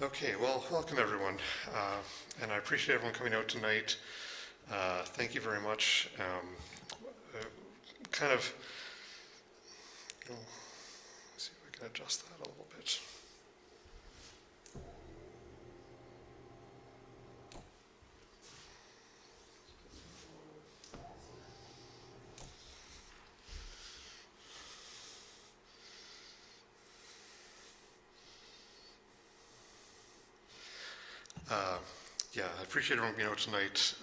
Okay, well, welcome everyone, and I appreciate everyone coming out tonight. Thank you very much. Uh, kind of, oh, let's see if I can adjust that a little bit. Uh, yeah, I appreciate everyone being out tonight.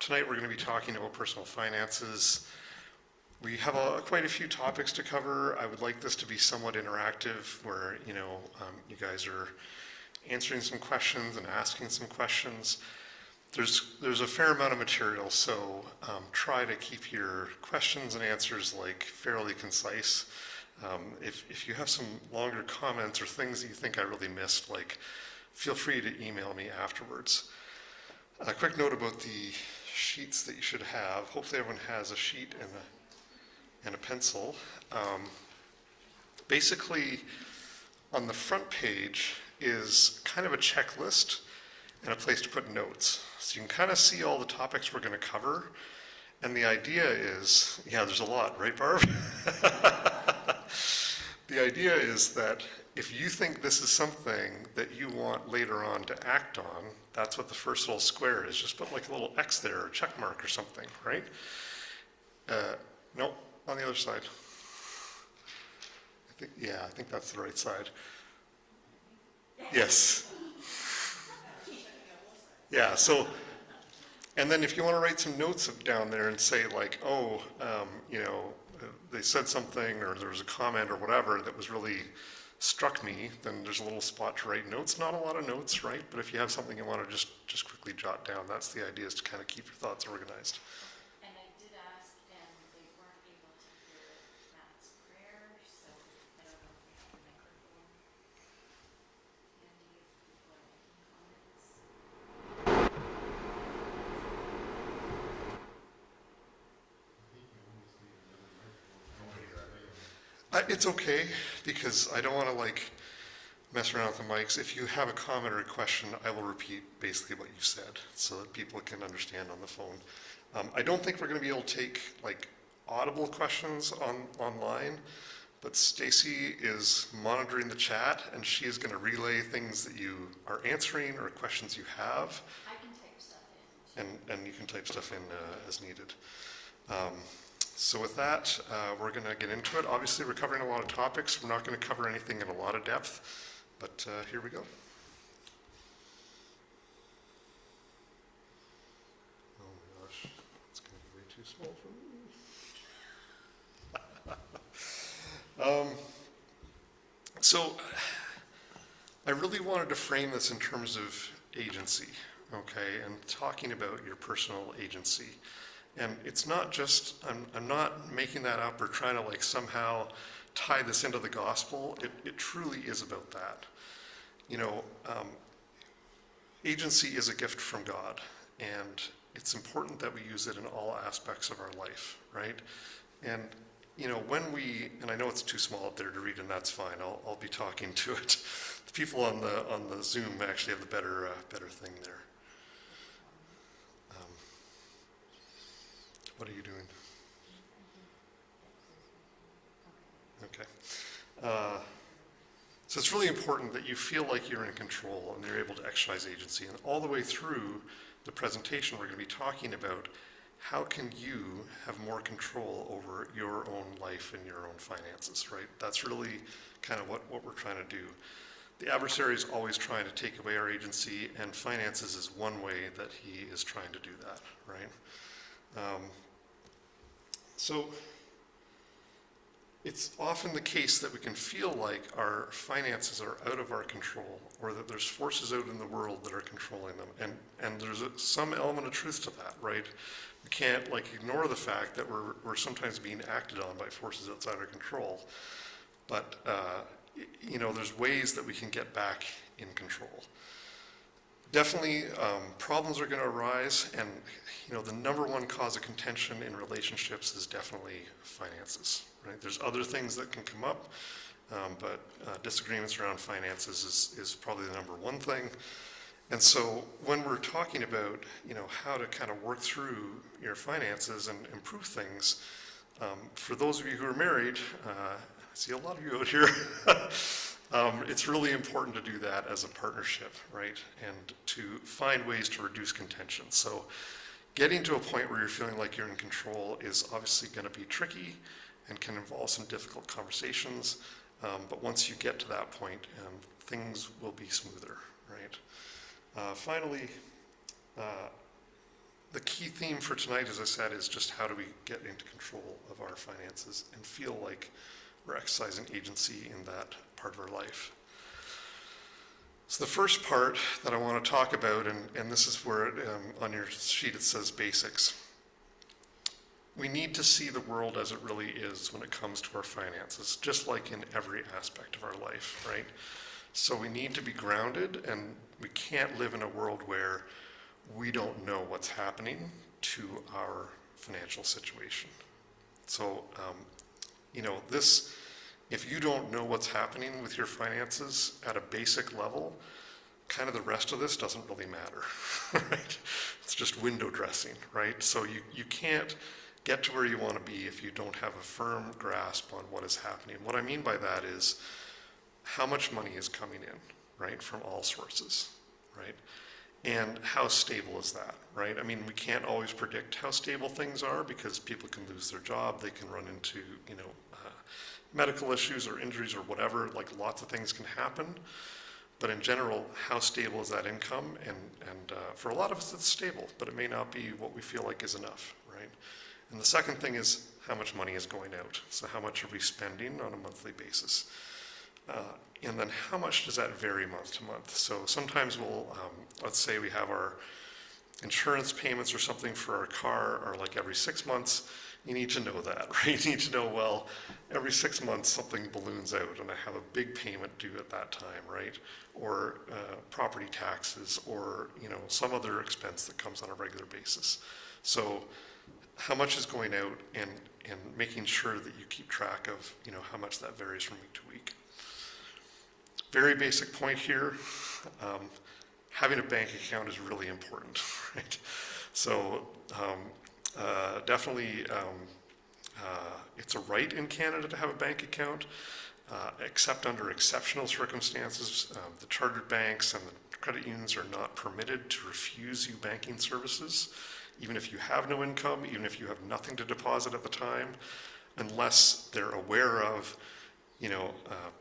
Tonight we're going to be talking about personal finances. We have quite a few topics to cover. I would like this to be somewhat interactive, where you guys are answering some questions and asking some questions. There's a fair amount of material, so try to keep your questions and answers fairly concise. If you have some longer comments or things that you think I really missed, feel free to email me afterwards. A quick note about the sheets that you should have. Hopefully everyone has a sheet and a pencil. Basically, on the front page is kind of a checklist and a place to put notes. So you can kind of see all the topics we're going to cover. And the idea is, yeah, there's a lot, right, Barb? The idea is that if you think this is something that you want later on to act on, that's what the first little square is. Just put like a little X there or check mark or something, right? No, on the other side. I think that's the right side. Yes. Yeah, so, and then if you want to write some notes down there and say they said something or there was a comment or whatever that was really struck me, then there's a little spot to write notes. Not a lot of notes, right? But if you have something you want to just quickly jot down, that's the idea, is to kind of keep your thoughts organized. And I did ask, and they weren't able to hear Matt's prayer, so I don't know if we have a microphone. Andy, if people are making comments. It's okay, because I don't want to mess around with the mics. If you have a comment or a question, I will repeat basically what you said so that people can understand on the phone. I don't think we're going to be able to take audible questions online, but Stacy is monitoring the chat and she is going to relay things that you are answering or questions you have. I can type stuff in. And you can type stuff in as needed. So with that, we're going to get into it. Obviously, we're covering a lot of topics. We're not going to cover anything in a lot of depth, but here we go. Oh my gosh, it's going to be way too small for me. So I really wanted to frame this in terms of agency, okay, and talking about your personal agency. And it's not just, I'm not making that up or trying to somehow tie this into the gospel. It truly is about that. Agency is a gift from God, and it's important that we use it in all aspects of our life, right? And and I know it's too small up there to read, and that's fine. I'll be talking to it. The people on the Zoom actually have the better thing there. What are you doing? Okay. So it's really important that you feel like you're in control and you're able to exercise agency. And all the way through the presentation, we're going to be talking about how can you have more control over your own life and your own finances, right? That's really kind of what we're trying to do. The adversary is always trying to take away our agency, and finances is one way that he is trying to do that, right? So it's often the case that we can feel like our finances are out of our control, or that there's forces out in the world that are controlling them. And there's some element of truth to that, right? We can't ignore the fact that we're sometimes being acted on by forces outside our control. But there's ways that we can get back in control. Definitely, problems are going to arise, and the number one cause of contention in relationships is definitely finances, right? There's other things that can come up, but disagreements around finances is probably the number one thing. And so when we're talking about, how to kind of work through your finances and improve things, for those of you who are married, I see a lot of you out here, it's really important to do that as a partnership, right? And to find ways to reduce contention. So getting to a point where you're feeling like you're in control is obviously going to be tricky and can involve some difficult conversations. But once you get to that point, things will be smoother, right? Finally, the key theme for tonight, as I said, is just how do we get into control of our finances and feel like we're exercising agency in that part of our life. So the first part that I want to talk about, and this is where on your sheet it says basics. We need to see the world as it really is when it comes to our finances, just like in every aspect of our life, right? So we need to be grounded, and we can't live in a world where we don't know what's happening to our financial situation. So, if you don't know what's happening with your finances at a basic level, kind of the rest of this doesn't really matter, right? It's just window dressing, right? So you can't get to where you want to be if you don't have a firm grasp on what is happening. What I mean by that is how much money is coming in, right, from all sources, right? And how stable is that, right? I mean, we can't always predict how stable things are because people can lose their job, they can run into, medical issues or injuries or whatever, like lots of things can happen. But in general, how stable is that income? And for a lot of us, it's stable, but it may not be what we feel like is enough, right? And the second thing is how much money is going out. So how much are we spending on a monthly basis? And then how much does that vary month to month? So sometimes we'll, let's say we have our insurance payments or something for our car are like every 6 months. You need to know that, right? You need to know, well, every 6 months something balloons out and I have a big payment due at that time, right? Or property taxes or, some other expense that comes on a regular basis. So how much is going out and making sure that you keep track of, how much that varies from week to week. Very basic point here, having a bank account is really important, right? So definitely it's a right in Canada to have a bank account, except under exceptional circumstances. The chartered banks and the credit unions are not permitted to refuse you banking services, even if you have no income, even if you have nothing to deposit at the time, unless they're aware of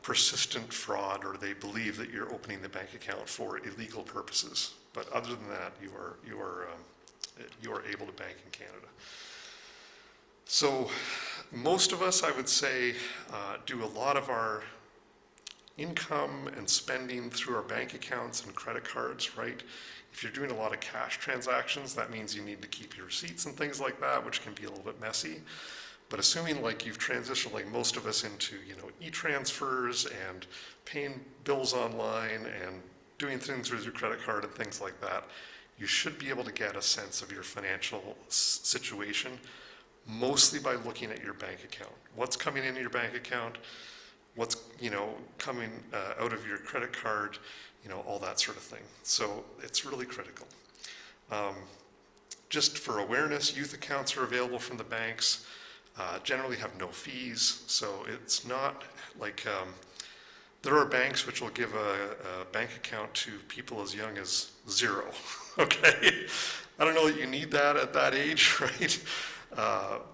persistent fraud, or they believe that you're opening the bank account for illegal purposes. But other than that, you are able to bank in Canada. So most of us, I would say, do a lot of our income and spending through our bank accounts and credit cards, right? If you're doing a lot of cash transactions, that means you need to keep your receipts and things like that, which can be a little bit messy. But assuming like you've transitioned, like most of us, into e-transfers and paying bills online and doing things with your credit card and things like that, you should be able to get a sense of your financial situation, mostly by looking at your bank account. What's coming into your bank account, what's coming out of your credit card, all that sort of thing. So it's really critical. Just for awareness, youth accounts are available from the banks. Generally have no fees, so it's not like there are banks which will give a bank account to people as young as 0. Okay, I don't know that you need that at that age, right?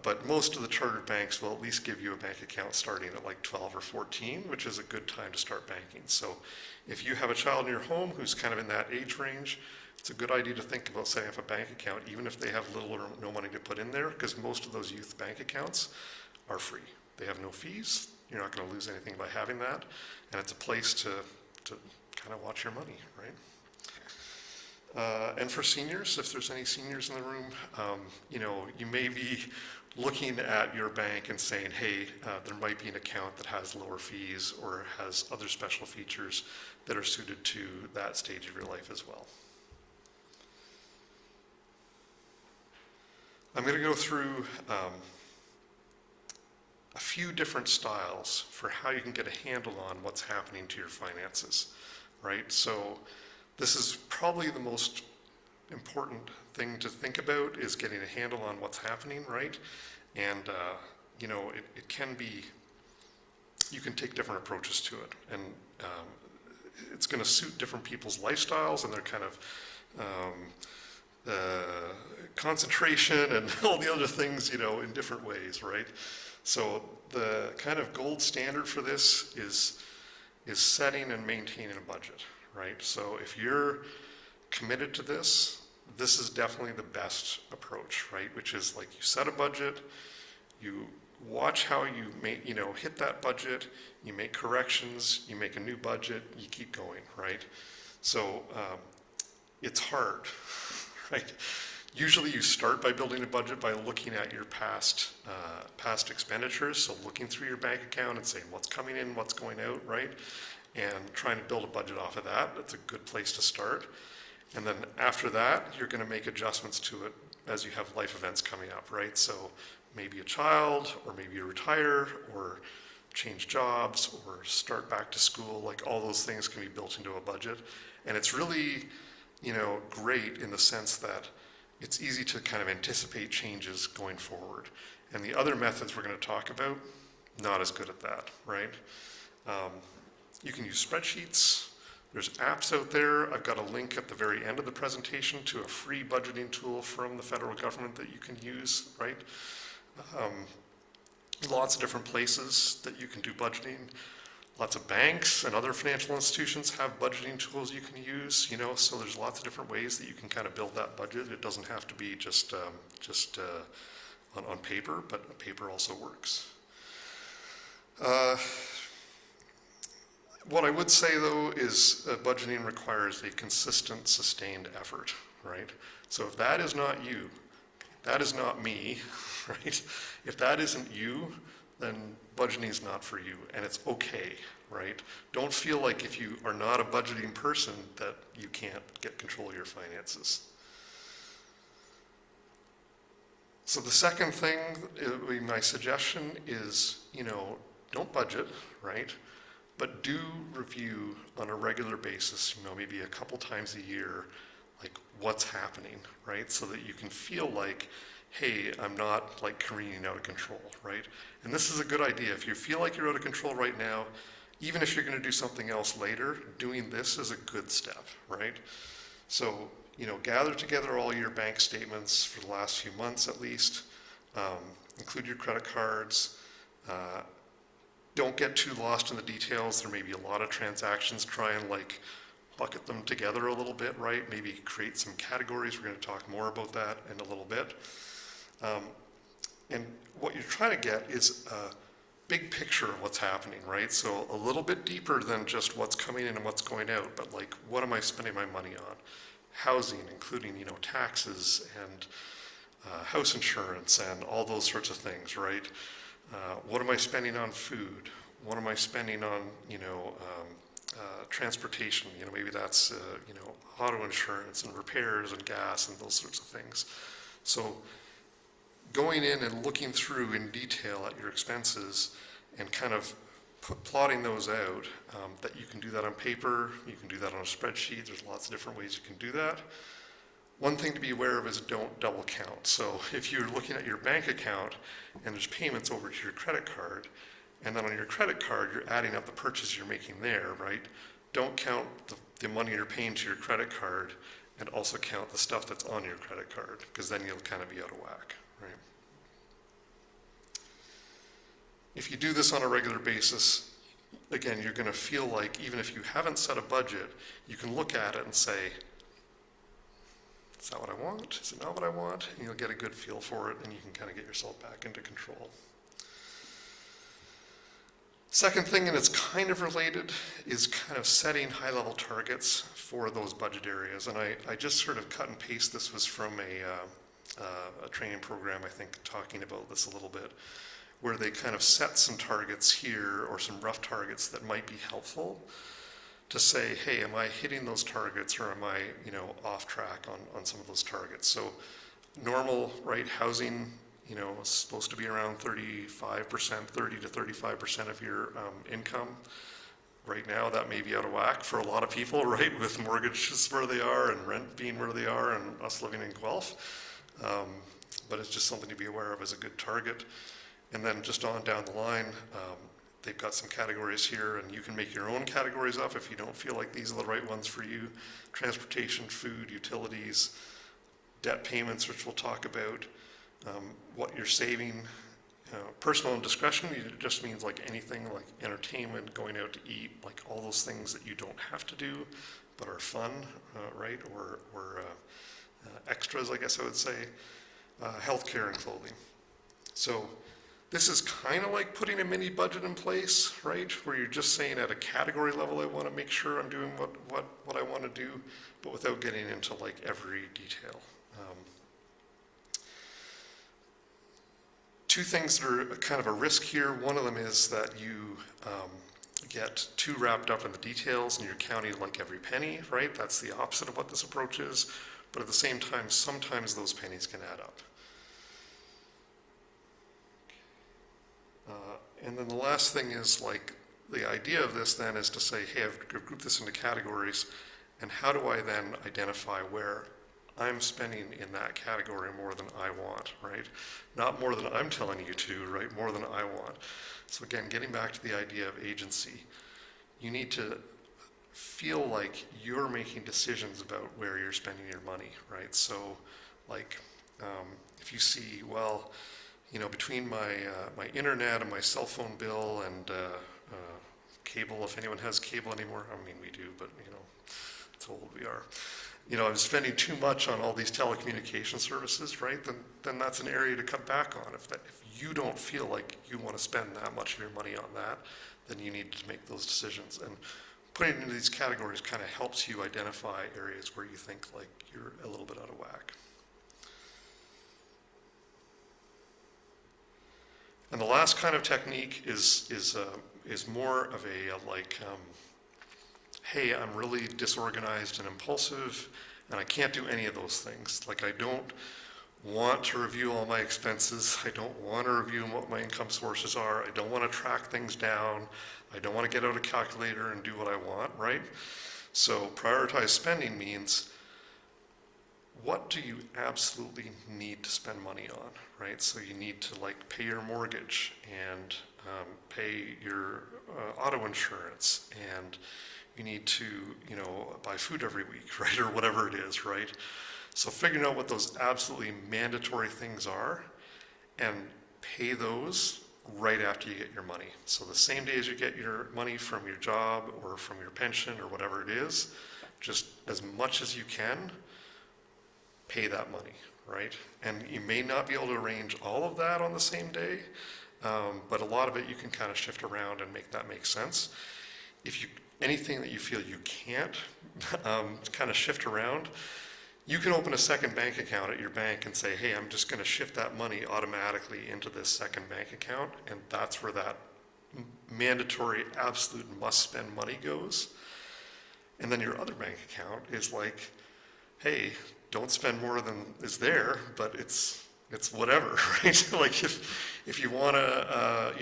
But most of the chartered banks will at least give you a bank account starting at like 12 or 14, which is a good time to start banking. So if you have a child in your home who's kind of in that age range, it's a good idea to think about setting up a bank account, even if they have little or no money to put in there, because most of those youth bank accounts are free. They have no fees. You're not going to lose anything by having that. And it's a place to kind of watch your money, right? And for seniors, if there's any seniors in the room, you may be looking at your bank and saying, hey, there might be an account that has lower fees or has other special features that are suited to that stage of your life as well. I'm going to go through a few different styles for how you can get a handle on what's happening to your finances, right? So this is probably the most important thing to think about, is getting a handle on what's happening, right? And, it can be, you can take different approaches to it. And it's going to suit different people's lifestyles and their kind of concentration and all the other things, in different ways, right? So the kind of gold standard for this is setting and maintaining a budget, right? So if you're committed to this, this is definitely the best approach, right? Which is like, you set a budget, you watch how you hit that budget, you make corrections, you make a new budget, you keep going, right? So it's hard, right? Usually you start by building a budget by looking at your past expenditures, so looking through your bank account and saying what's coming in, what's going out, right? And trying to build a budget off of that. That's a good place to start. And then after that, you're going to make adjustments to it as you have life events coming up, right? So maybe a child, or maybe you retire, or change jobs, or start back to school. Like, all those things can be built into a budget. And it's really, great in the sense that it's easy to kind of anticipate changes going forward. And the other methods we're going to talk about, not as good at that, right? You can use spreadsheets. There's apps out there. I've got a link at the very end of the presentation to a free budgeting tool from the federal government that you can use, right? Lots of different places that you can do budgeting. Lots of banks and other financial institutions have budgeting tools you can use, so there's lots of different ways that you can kind of build that budget. It doesn't have to be just on paper, but paper also works. What I would say, though, is budgeting requires a consistent, sustained effort, right? So if that is not you, that is not me, right? If that isn't you, then budgeting is not for you, and it's okay, right? Don't feel like if you are not a budgeting person that you can't get control of your finances. So the second thing, my suggestion is, don't budget, right? But do review on a regular basis, maybe a couple times a year, like what's happening, right? So that you can feel like, hey, I'm not like careening out of control, right? And this is a good idea. If you feel like you're out of control right now, even if you're going to do something else later, doing this is a good step, right? So, gather together all your bank statements for the last few months at least. Include your credit cards. Don't get too lost in the details. There may be a lot of transactions. Try and bucket them together a little bit, right? Maybe create some categories. We're going to talk more about that in a little bit. And what you're trying to get is a big picture of what's happening, right? So a little bit deeper than just what's coming in and what's going out, but what am I spending my money on? Housing, including, taxes and house insurance and all those sorts of things, right? What am I spending on food? What am I spending on, transportation? Maybe that's, auto insurance and repairs and gas and those sorts of things. So going in and looking through in detail at your expenses and kind of plotting those out, that you can do that on paper, you can do that on a spreadsheet. There's lots of different ways you can do that. One thing to be aware of is don't double count. So if you're looking at your bank account and there's payments over to your credit card, and then on your credit card, you're adding up the purchases you're making there, right? Don't count the money you're paying to your credit card and also count the stuff that's on your credit card, because then you'll kind of be out of whack, right? If you do this on a regular basis, again, you're going to feel like even if you haven't set a budget, you can look at it and say, is that what I want? Is it not what I want? And you'll get a good feel for it, and you can kind of get yourself back into control. Second thing, and it's kind of related, is kind of setting high-level targets for those budget areas. And I just sort of cut and paste. This was from a training program, I think, talking about this a little bit, where they kind of set some targets here or some rough targets that might be helpful to say, hey, am I hitting those targets, or am I, off track on some of those targets? So normal, right, housing, you know, is supposed to be around 35%, 30 to 35% of your income. Right now, that may be out of whack for a lot of people, right, with mortgages where they are and rent being where they are and us living in Guelph. But it's just something to be aware of as a good target. And then just on down the line, they've got some categories here, and you can make your own categories up if you don't feel like these are the right ones for you. Transportation, food, utilities, debt payments, which we'll talk about, what you're saving. Personal and discretion, it just means like anything like entertainment, going out to eat, like all those things that you don't have to do but are fun, right? Or extras, I guess I would say. Healthcare and clothing. So this is kind of like putting a mini budget in place, right? Where you're just saying at a category level, I want to make sure I'm doing what I want to do, but without getting into like every detail. Two things that are kind of a risk here. One of them is that you get too wrapped up in the details and you're counting like every penny, right? That's the opposite of what this approach is. But at the same time, sometimes those pennies can add up. And then the last thing is like, the idea of this then is to say, hey, I've grouped this into categories, and how do I then identify where I'm spending in that category more than I want, right? Not more than I'm telling you to, right? More than I want. So again, getting back to the idea of agency, you need to feel like you're making decisions about where you're spending your money, right? So like if you see, well, you know, between my internet and my cell phone bill and cable, if anyone has cable anymore, I mean we do, but you know, that's how old we are. You know, I'm spending too much on all these telecommunication services, right? Then that's an area to cut back on. If you don't feel like you want to spend that much of your money on that, then you need to make those decisions. And putting it into these categories kind of helps you identify areas where you think like you're a little bit out of whack. And the last kind of technique is more of a hey, I'm really disorganized and impulsive, and I can't do any of those things. Like I don't want to review all my expenses. I don't want to review what my income sources are. I don't want to track things down. I don't want to get out a calculator and do what I want, right? So prioritize spending means, what do you absolutely need to spend money on, right? So you need to like pay your mortgage and pay your auto insurance, and you need to, you know, buy food every week, right? Or whatever it is, right? So figuring out what those absolutely mandatory things are and pay those right after you get your money. So the same day as you get your money from your job or from your pension or whatever it is, just as much as you can, pay that money, right? And you may not be able to arrange all of that on the same day, but a lot of it you can kind of shift around and make that make sense. If you anything that you feel you can't kind of shift around, you can open a second bank account at your bank and say, hey, I'm just going to shift that money automatically into this second bank account, and that's where that mandatory absolute must spend money goes. And then your other bank account is like, hey, don't spend more than is there, but it's whatever, right? Like if you want to,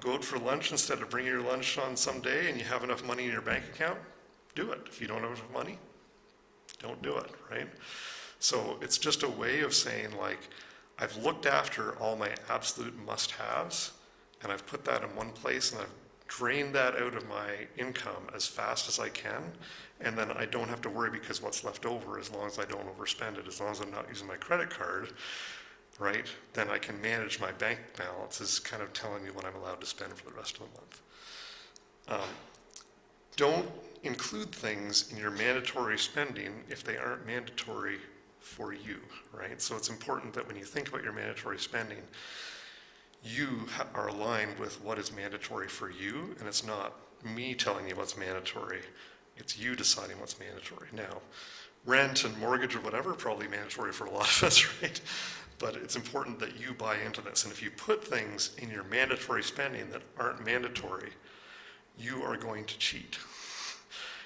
go out for lunch instead of bringing your lunch on some day and you have enough money in your bank account, do it. If you don't have enough money, don't do it, right? So it's just a way of saying like, I've looked after all my absolute must-haves and I've put that in one place and I've drained that out of my income as fast as I can, and then I don't have to worry because what's left over, as long as I don't overspend it, as long as I'm not using my credit card, right, then I can manage my bank balance, is kind of telling me what I'm allowed to spend for the rest of the month. Don't include things in your mandatory spending if they aren't mandatory for you, right? So it's important that when you think about your mandatory spending, you are aligned with what is mandatory for you, and it's not me telling you what's mandatory. It's you deciding what's mandatory. Now, rent and mortgage or whatever are probably mandatory for a lot of us, right? But it's important that you buy into this. And if you put things in your mandatory spending that aren't mandatory, you are going to cheat.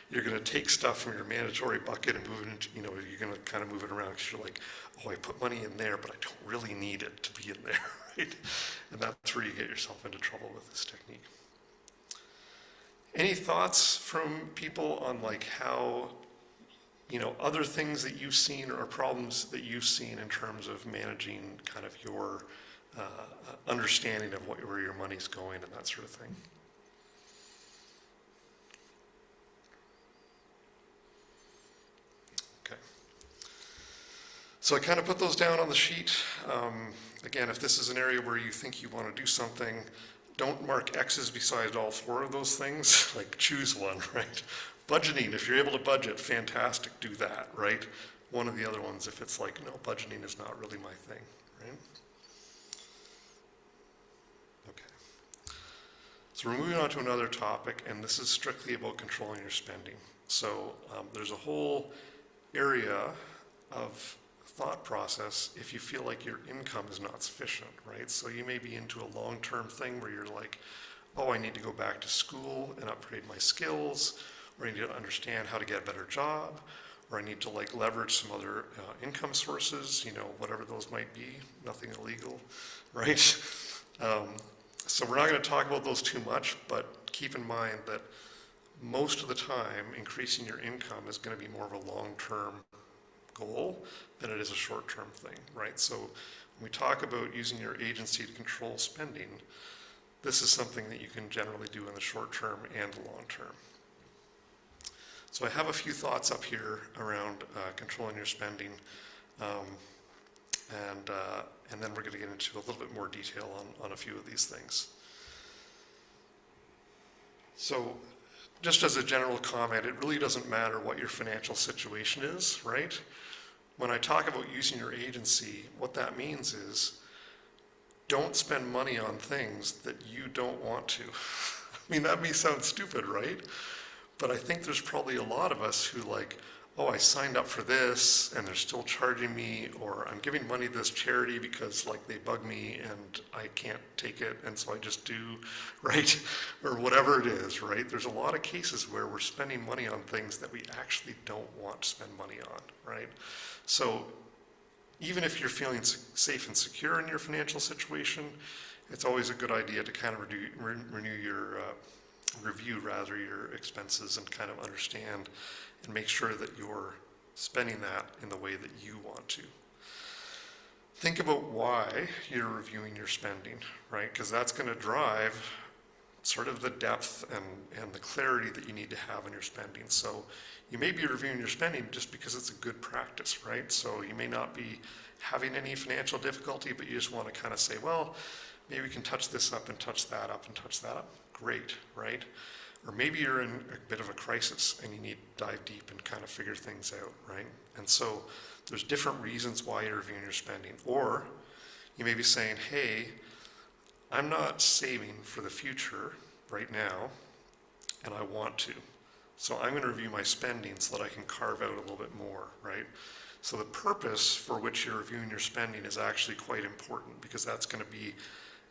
you're going to take stuff from your mandatory bucket and move it into, you're going to kind of move it around because you're like, oh, I put money in there, but I don't really need it to be in there, right? And that's where you get yourself into trouble with this technique. Any thoughts from people on like how, other things that you've seen or problems that you've seen in terms of managing kind of your understanding of where your money's going and that sort of thing? Okay. So I kind of put those down on the sheet. Again, if this is an area where you think you want to do something, don't mark X's beside all 4 of those things. Like choose one, right? Budgeting, if you're able to budget, fantastic, do that, right? One of the other ones, if it's like, no, budgeting is not really my thing, right? Okay. So we're moving on to another topic, and this is strictly about controlling your spending. So there's a whole area of thought process if you feel like your income is not sufficient, right? So you may be into a long-term thing where you're like, oh, I need to go back to school and upgrade my skills, or I need to understand how to get a better job, or I need to like leverage some other income sources, whatever those might be, nothing illegal, right? So we're not going to talk about those too much, but keep in mind that most of the time, increasing your income is going to be more of a long-term goal than it is a short-term thing, right? So when we talk about using your agency to control spending, this is something that you can generally do in the short term and the long term. So I have a few thoughts up here around controlling your spending, and then we're going to get into a little bit more detail on a few of these things. So just as a general comment, it really doesn't matter what your financial situation is, right? When I talk about using your agency, what that means is don't spend money on things that you don't want to. I mean, that may sound stupid, right? But I think there's probably a lot of us who like, oh, I signed up for this and they're still charging me, or I'm giving money to this charity because like they bug me and I can't take it and so I just do, right? Or whatever it is, right? There's a lot of cases where we're spending money on things that we actually don't want to spend money on, right? So even if you're feeling safe and secure in your financial situation, it's always a good idea to kind of review your expenses and kind of understand and make sure that you're spending that in the way that you want to. Think about why you're reviewing your spending, right? Because that's going to drive sort of the depth and the clarity that you need to have in your spending. So you may be reviewing your spending just because it's a good practice, right? So you may not be having any financial difficulty, but you just want to kind of say, well, maybe we can touch this up and touch that up and touch that up. Great, right? Or maybe you're in a bit of a crisis and you need to dive deep and kind of figure things out, right? And so there's different reasons why you're reviewing your spending. Or you may be saying, hey, I'm not saving for the future right now, and I want to. So I'm going to review my spending so that I can carve out a little bit more, right? So the purpose for which you're reviewing your spending is actually quite important, because that's going to be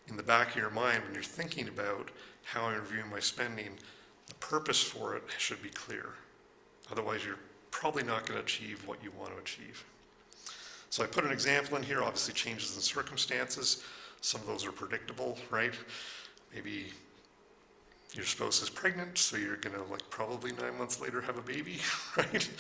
in the back of your mind when you're thinking about how I'm reviewing my spending. The purpose for it should be clear. Otherwise, you're probably not going to achieve what you want to achieve. So I put an example in here, obviously changes in circumstances. Some of those are predictable, right? Maybe your spouse is pregnant, so you're going to probably 9 months later have a baby, right?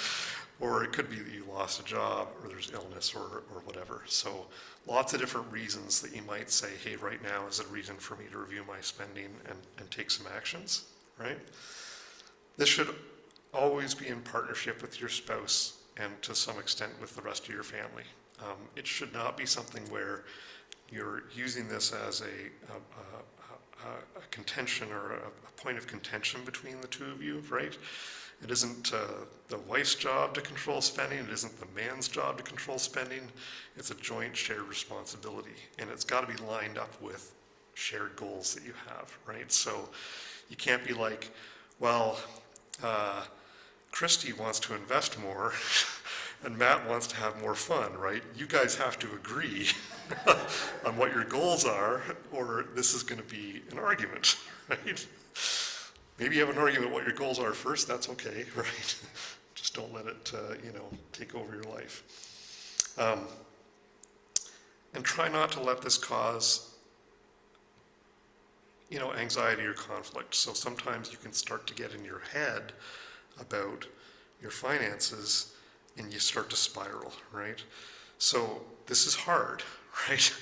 Or it could be that you lost a job, or there's illness, or whatever. So lots of different reasons that you might say, hey, right now is a reason for me to review my spending and take some actions, right? This should always be in partnership with your spouse and to some extent with the rest of your family. It should not be something where you're using this as a contention or a point of contention between the two of you, right? It isn't the wife's job to control spending. It isn't the man's job to control spending. It's a joint shared responsibility, and it's got to be lined up with shared goals that you have, right? So you can't be like, well, Christy wants to invest more and Matt wants to have more fun, right? You guys have to agree on what your goals are, or this is going to be an argument, right? Maybe you have an argument what your goals are first, that's okay, right? Just don't let it, take over your life. And try not to let this cause, anxiety or conflict. So sometimes you can start to get in your head about your finances and you start to spiral, right? So this is hard, right?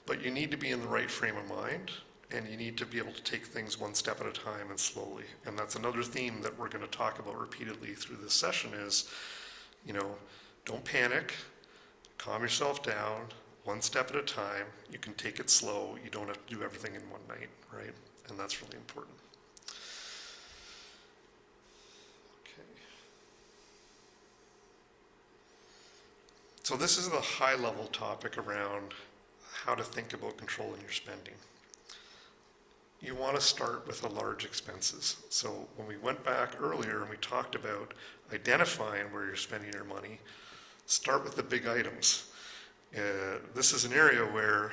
But you need to be in the right frame of mind, and you need to be able to take things one step at a time and slowly. And that's another theme that we're going to talk about repeatedly through this session is, don't panic, calm yourself down, one step at a time. You can take it slow. You don't have to do everything in one night, right? And that's really important. Okay. So this is the high-level topic around how to think about controlling your spending. You want to start with the large expenses. So when we went back earlier and we talked about identifying where you're spending your money, start with the big items. This is an area where,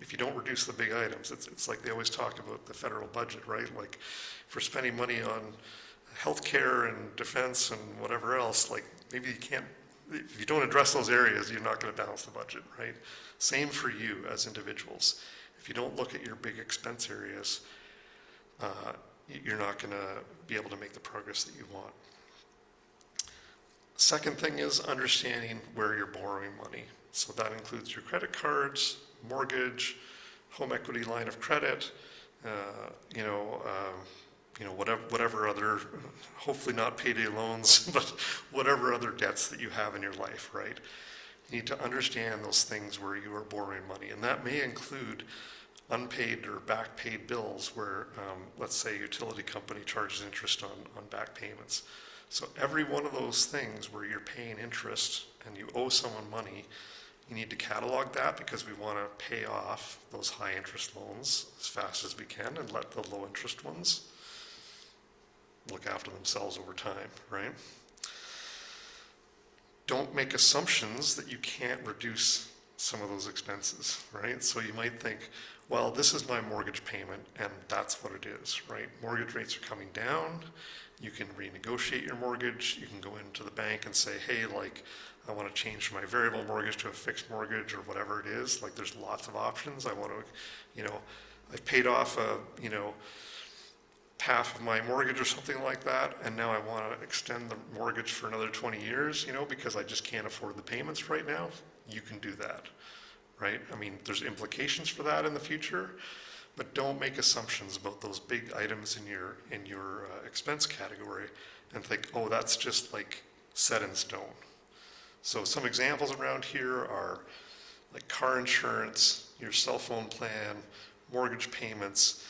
if you don't reduce the big items, it's like they always talk about the federal budget, right? Like if we're spending money on healthcare and defense and whatever else, like maybe you can't, if you don't address those areas, you're not going to balance the budget, right? Same for you as individuals. If you don't look at your big expense areas, you're not going to be able to make the progress that you want. Second thing is understanding where you're borrowing money. So that includes your credit cards, mortgage, home equity line of credit, whatever other, hopefully not payday loans, but whatever other debts that you have in your life, right? You need to understand those things where you are borrowing money. And that may include unpaid or back paid bills where, let's say, a utility company charges interest on back payments. So every one of those things where you're paying interest and you owe someone money, you need to catalog that because we want to pay off those high interest loans as fast as we can and let the low interest ones look after themselves over time, right? Don't make assumptions that you can't reduce some of those expenses, right? So you might think, well, this is my mortgage payment and that's what it is, right? Mortgage rates are coming down. You can renegotiate your mortgage. You can go into the bank and say, hey, I want to change from my variable mortgage to a fixed mortgage or whatever it is. Like there's lots of options. I want to, I've paid off half of my mortgage or something like that, and now I want to extend the mortgage for another 20 years, because I just can't afford the payments right now. You can do that, right? I mean, there's implications for that in the future, but don't make assumptions about those big items in your expense category and think, oh, that's just like set in stone. So some examples around here are like car insurance, your cell phone plan, mortgage payments,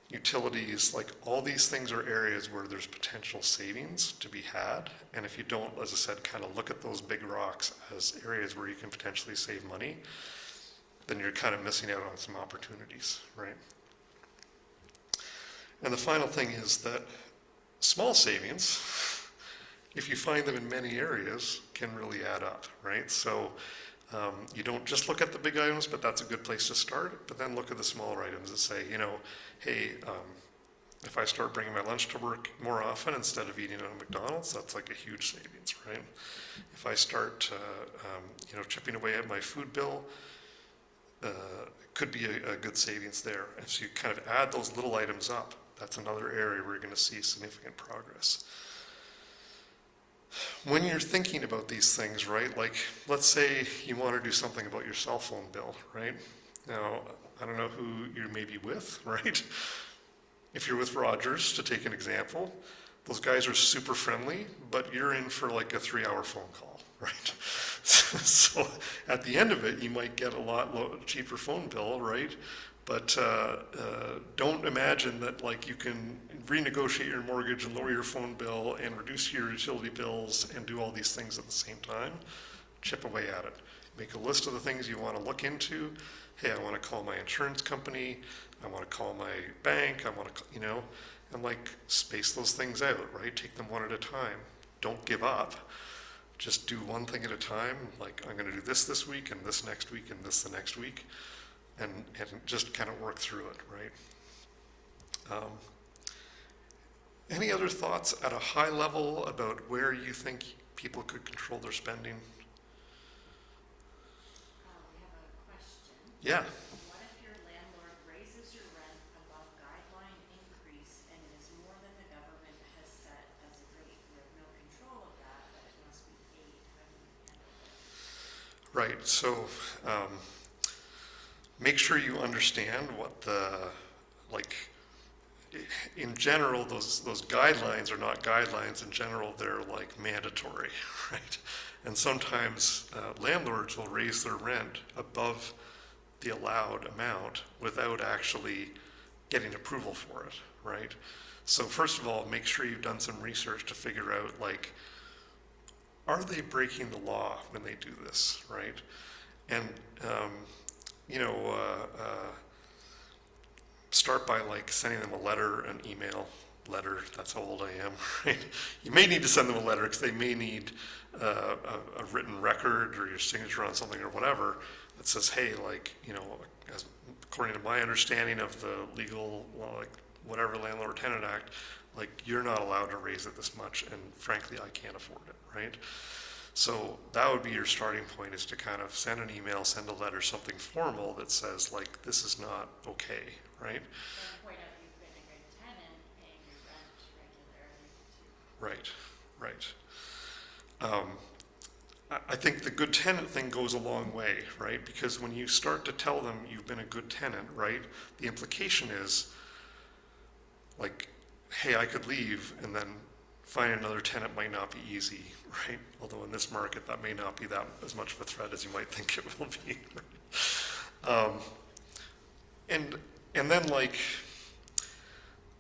utilities, like all these things are areas where there's potential savings to be had. And if you don't, as I said, kind of look at those big rocks as areas where you can potentially save money, then you're kind of missing out on some opportunities, right? And the final thing is that small savings, if you find them in many areas, can really add up, right? So you don't just look at the big items, but that's a good place to start. But then look at the smaller items and say, hey, if I start bringing my lunch to work more often instead of eating at a McDonald's, that's like a huge savings, right? If I start, chipping away at my food bill, it could be a good savings there. And so you kind of add those little items up. That's another area where you're going to see significant progress. When you're thinking about these things, right, like let's say you want to do something about your cell phone bill, right? Now, I don't know who you may be with, right? If you're with Rogers, to take an example, those guys are super friendly, but you're in for like a 3-hour phone call, right? So at the end of it, you might get a lot cheaper phone bill, right? But don't imagine that like you can renegotiate your mortgage and lower your phone bill and reduce your utility bills and do all these things at the same time. Chip away at it. Make a list of the things you want to look into. Hey, I want to call my insurance company. I want to call my bank. I want to, and like space those things out, right? Take them one at a time. Don't give up. Just do one thing at a time. Like I'm going to do this week and this next week and this the next week. And just kind of work through it, right? Any other thoughts at a high level about where you think people could control their spending? We have a question. Yeah. What if your landlord raises your rent above guideline increase and it is more than the government has set as a rate? You have no control of that, but it must be paid. How do you handle this? Right. So make sure you understand what like, in general, those guidelines are not guidelines. In general, they're like mandatory, right? And sometimes landlords will raise their rent above the allowed amount without actually getting approval for it, right? So first of all, make sure you've done some research to figure out, like, are they breaking the law when they do this, right? And you know, start by like sending them a letter, an email letter. That's how old I am, right? You may need to send them a letter because they may need a written record or your signature on something or whatever that says, hey, like, you know, according to my understanding of the legal, like, whatever Landlord-Tenant Act, like, you're not allowed to raise it this much, and frankly, I can't afford it, right? So that would be your starting point, is to kind of send an email, send a letter, something formal that says, like, this is not okay, right? And point out you've been a good tenant, paying your rent regularly too. Right, right. I think the good tenant thing goes a long way, right? Because when you start to tell them you've been a good tenant, right, the implication is, like, hey, I could leave, and then finding another tenant might not be easy, right? Although in this market, that may not be that as much of a threat as you might think it will be. Right? And then, like,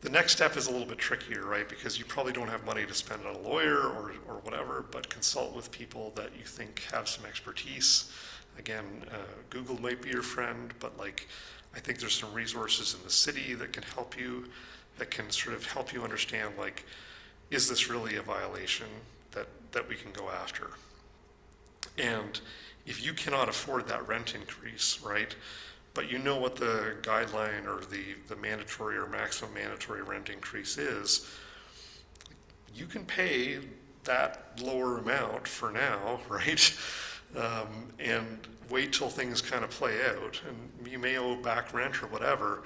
the next step is a little bit trickier, right? Because you probably don't have money to spend on a lawyer or whatever, but consult with people that you think have some expertise. Again, Google might be your friend, but, like, I think there's some resources in the city that can help you, that can sort of help you understand, like, is this really a violation that we can go after? And if you cannot afford that rent increase, right, but you know what the guideline or the mandatory or maximum mandatory rent increase is, you can pay that lower amount for now, right? And wait till things kind of play out. And you may owe back rent or whatever.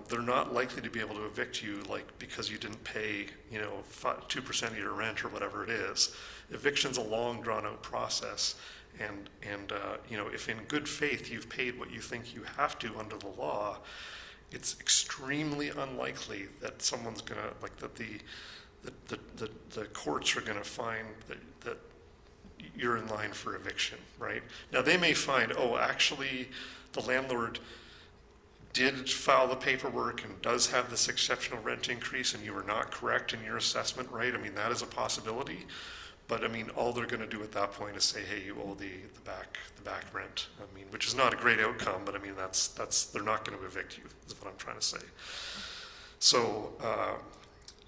They're not likely to be able to evict you, like, because you didn't pay, you know, 2% of your rent or whatever it is. Eviction's a long, drawn-out process, and you know, if in good faith you've paid what you think you have to under the law, it's extremely unlikely that someone's gonna, like, that the courts are gonna find that you're in line for eviction, right? Now they may find, oh, actually, the landlord did file the paperwork and does have this exceptional rent increase, and you were not correct in your assessment, right? I mean, that is a possibility. But I mean, all they're going to do at that point is say, hey, you owe the back rent. I mean, which is not a great outcome, but I mean, that's they're not going to evict you, is what I'm trying to say. So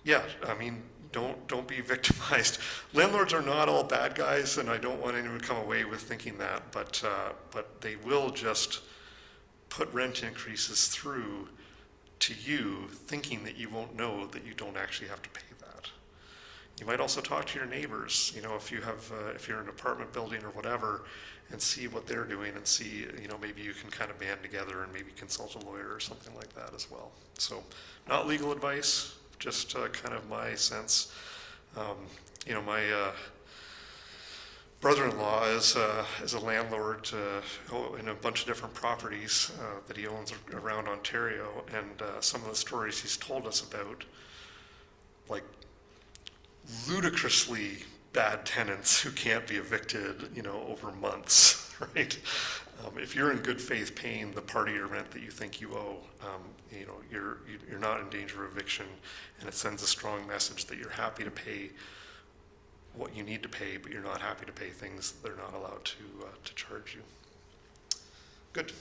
yeah, I mean, don't be victimized. Landlords are not all bad guys, and I don't want anyone to come away with thinking that, but they will just put rent increases through to you, thinking that you won't know that you don't actually have to pay that. You might also talk to your neighbors, you know, if you have, if you're in an apartment building or whatever, and see what they're doing, and see, you know, maybe you can kind of band together and maybe consult a lawyer or something like that as well. So, not legal advice, just kind of my sense. You know, my brother-in-law is a landlord in a bunch of different properties that he owns around Ontario, and some of the stories he's told us about, like, ludicrously bad tenants who can't be evicted, you know, over months, right? If you're in good faith paying the part of your rent that you think you owe, you know, you're not in danger of eviction, and it sends a strong message that you're happy to pay what you need to pay, but you're not happy to pay things they're not allowed to charge you. Good.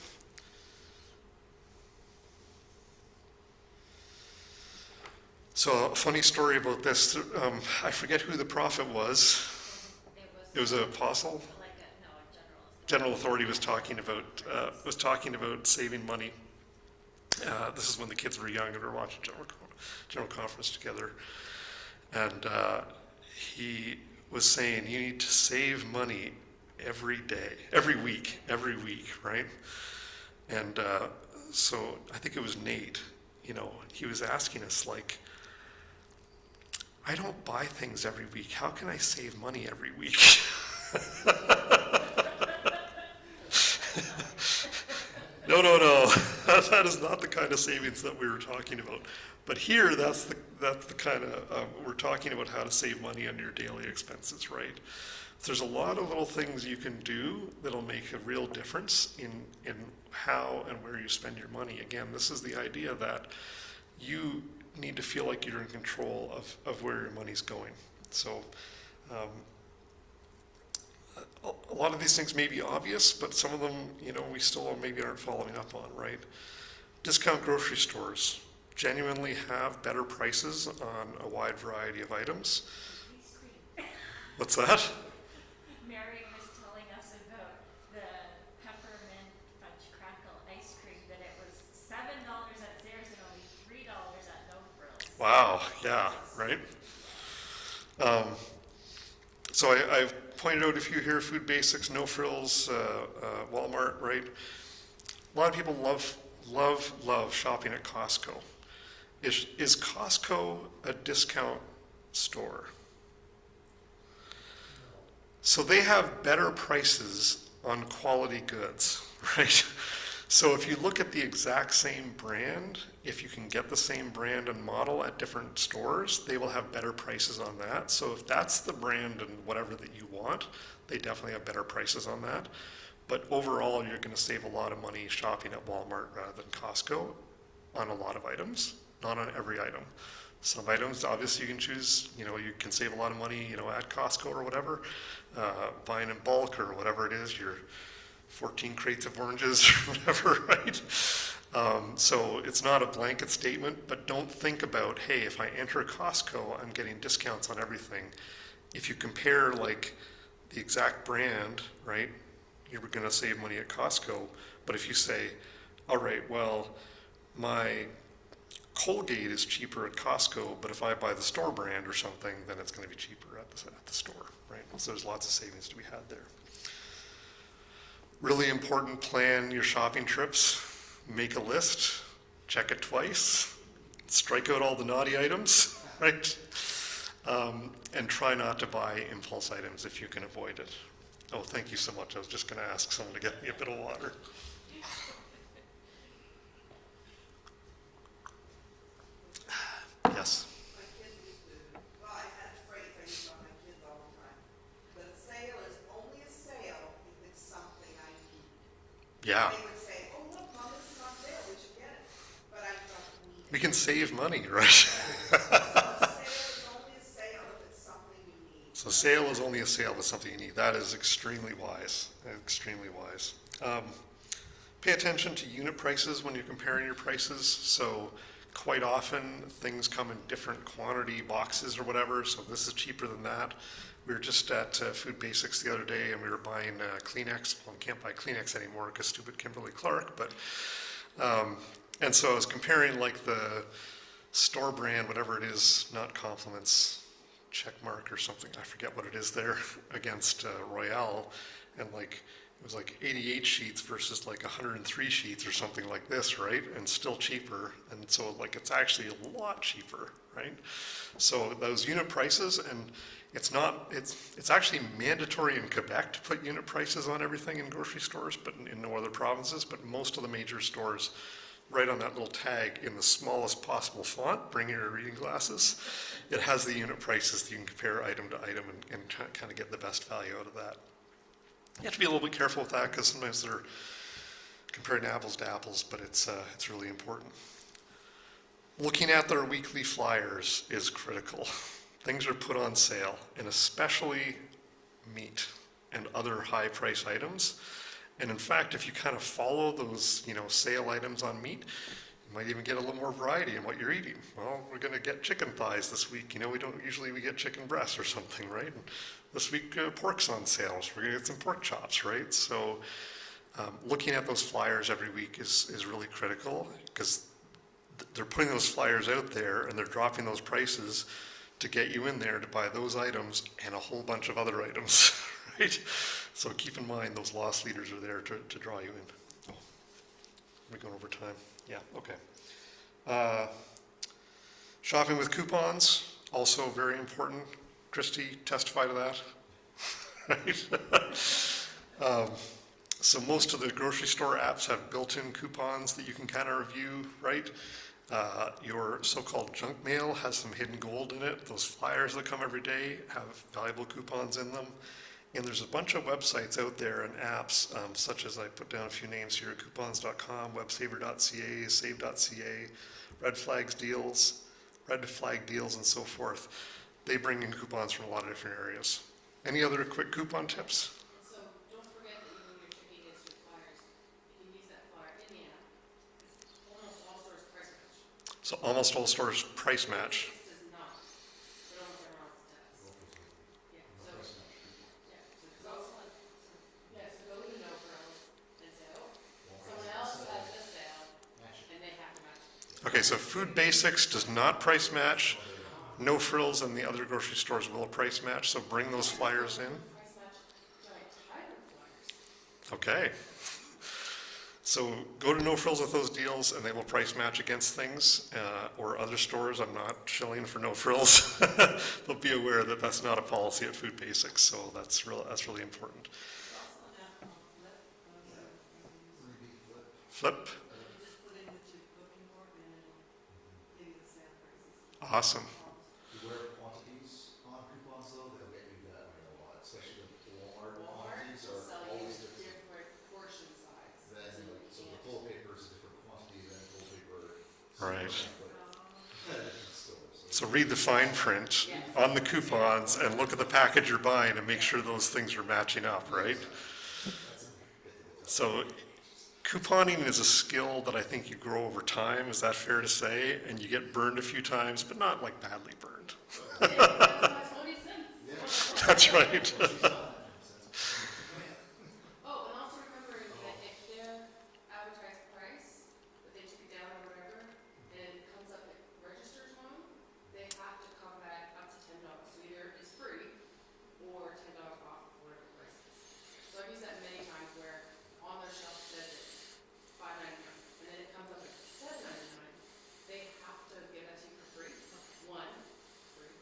So a funny story about this, I forget who the prophet was. It was an apostle. Like a General authority was talking about saving money. This is when the kids were young and we were watching General general conference together, and he was saying you need to save money every day, every week, right? And so I think it was Nate, he was asking us, like, I don't buy things every week. How can I save money every week? No, no, no. That is not the kind of savings that we were talking about. But here, that's the kind of, we're talking about how to save money on your daily expenses, right? There's a lot of little things you can do that'll make a real difference in how and where you spend your money. Again, this is the idea that you need to feel like you're in control of where your money's going. So a lot of these things may be obvious, but some of them, we still maybe aren't following up on, right? Discount grocery stores genuinely have better prices on a wide variety of items. Ice cream. What's that? Mary was telling us about the peppermint fudge crackle ice cream, that it was $7 at Zehrs and only $3 at No Frills. Wow, yeah, right? So I've pointed out a few here: Food Basics, No Frills, Walmart, right? A lot of people love shopping at Costco. Is Costco a discount store? So they have better prices on quality goods, right? So if you look at the exact same brand, if you can get the same brand and model at different stores, they will have better prices on that. So if that's the brand and whatever that you want, they definitely have better prices on that. But overall, you're going to save a lot of money shopping at Walmart rather than Costco on a lot of items, not on every item. Some items, obviously, you can choose, you can save a lot of money, at Costco or whatever, buying in bulk or whatever it is, your 14 crates of oranges or whatever, right? So it's not a blanket statement, but don't think about, hey, if I enter Costco, I'm getting discounts on everything. If you compare like the exact brand, right, you're going to save money at Costco. But if you say, all right, well, my Colgate is cheaper at Costco, but if I buy the store brand or something, then it's going to be cheaper at the store, right? So there's lots of savings to be had there. Really important: plan your shopping trips, make a list, check it twice, strike out all the naughty items, right? And try not to buy impulse items if you can avoid it. Oh, thank you so much. I was just going to ask someone to get me a bit of water. Yes. My kids used to, well, I had a phrase I used on my kids all the time. But a sale is only a sale if it's something I need. Yeah. They would say, oh, look, Mom, this is on sale, we should get it. But I don't need it. We can save money, right? So a sale is only a sale if it's something you need. So sale is only a sale if it's something you need. That is extremely wise, extremely wise. Pay attention to unit prices when you're comparing your prices. So quite often things come in different quantity boxes or whatever, so this is cheaper than that. We were just at Food Basics the other day and we were buying Kleenex. Well, we can't buy Kleenex anymore because stupid Kimberly Clark, but and so I was comparing like the store brand, whatever it is, not Compliments, Checkmark or something, I forget what it is there, against Royale, and like it was like 88 sheets versus like 103 sheets or something like this, right? And still cheaper. And so like it's actually a lot cheaper, right? So those unit prices, and it's actually mandatory in Quebec to put unit prices on everything in grocery stores, but in no other provinces. But most of the major stores, right on that little tag in the smallest possible font, bring your reading glasses, it has the unit prices that you can compare item to item and kind of get the best value out of that. You have to be a little bit careful with that because sometimes they're comparing apples to apples, but it's really important. Looking at their weekly flyers is critical. Things are put on sale, and especially meat and other high price items. And in fact, if you kind of follow those, sale items on meat, you might even get a little more variety in what you're eating. Well, we're going to get chicken thighs this week. We get chicken breasts or something, right? And this week, pork's on sale, so we're going to get some pork chops, right? So looking at those flyers every week is really critical because they're putting those flyers out there and they're dropping those prices to get you in there to buy those items and a whole bunch of other items, right? So keep in mind those loss leaders are there to draw you in. Oh, we're going over time. Yeah, okay. Shopping with coupons, also very important. Christy, testify to that. Right? So most of the grocery store apps have built-in coupons that you can kind of review, right? Your so-called junk mail has some hidden gold in it. Those flyers that come every day have valuable coupons in them. And there's a bunch of websites out there and apps, such as I put down a few names here, coupons.com, websaver.ca, save.ca, Red Flag Deals, and so forth. They bring in coupons from a lot of different areas. Any other quick coupon tips? And so don't forget that even when you're checking against your flyers, you can use that flyer in the app. Almost all stores price match. So almost all stores price match. This does not, but almost everyone else does. Yeah, so, yeah, so it's also like, yeah, so go to No Frills and say, oh, someone else has this sale, and they have to match it. Okay, so Food Basics does not price match. No Frills and the other grocery stores will price match, so bring those flyers in. Price match giant tiger flyers. Okay. So go to No Frills with those deals and they will price match against things, or other stores. I'm not shilling for No Frills. They'll be aware that that's not a policy at Food Basics, so that's really important. There's also an app called Flip, you just put in what you're looking for and it'll give you the sale prices. awesome. Beware of quantities on coupons though, they'll get you that way a lot, especially the Walmart Walmart quantities will are sell you always different. different portion size. Then, like, so the toilet paper is a different quantity than toilet paper. Right. But at a different store, So read the fine print on the coupons and look at the package you're buying and make sure those things are matching up, right? So couponing is a skill that I think you grow over time, is that fair to say? And you get burned a few times, but not like badly burned. That's 20 cents. That's right. Oh, and also remember that if their advertised price, that they took it down or whatever, and it comes up at registers wrong, they have to come back up to $10. So either it's free or $10 off whatever the price is. So I've used that many times where on their shelf it says it's $5.99, and then it comes up at $7.99. They have to give that to you for free. One, free.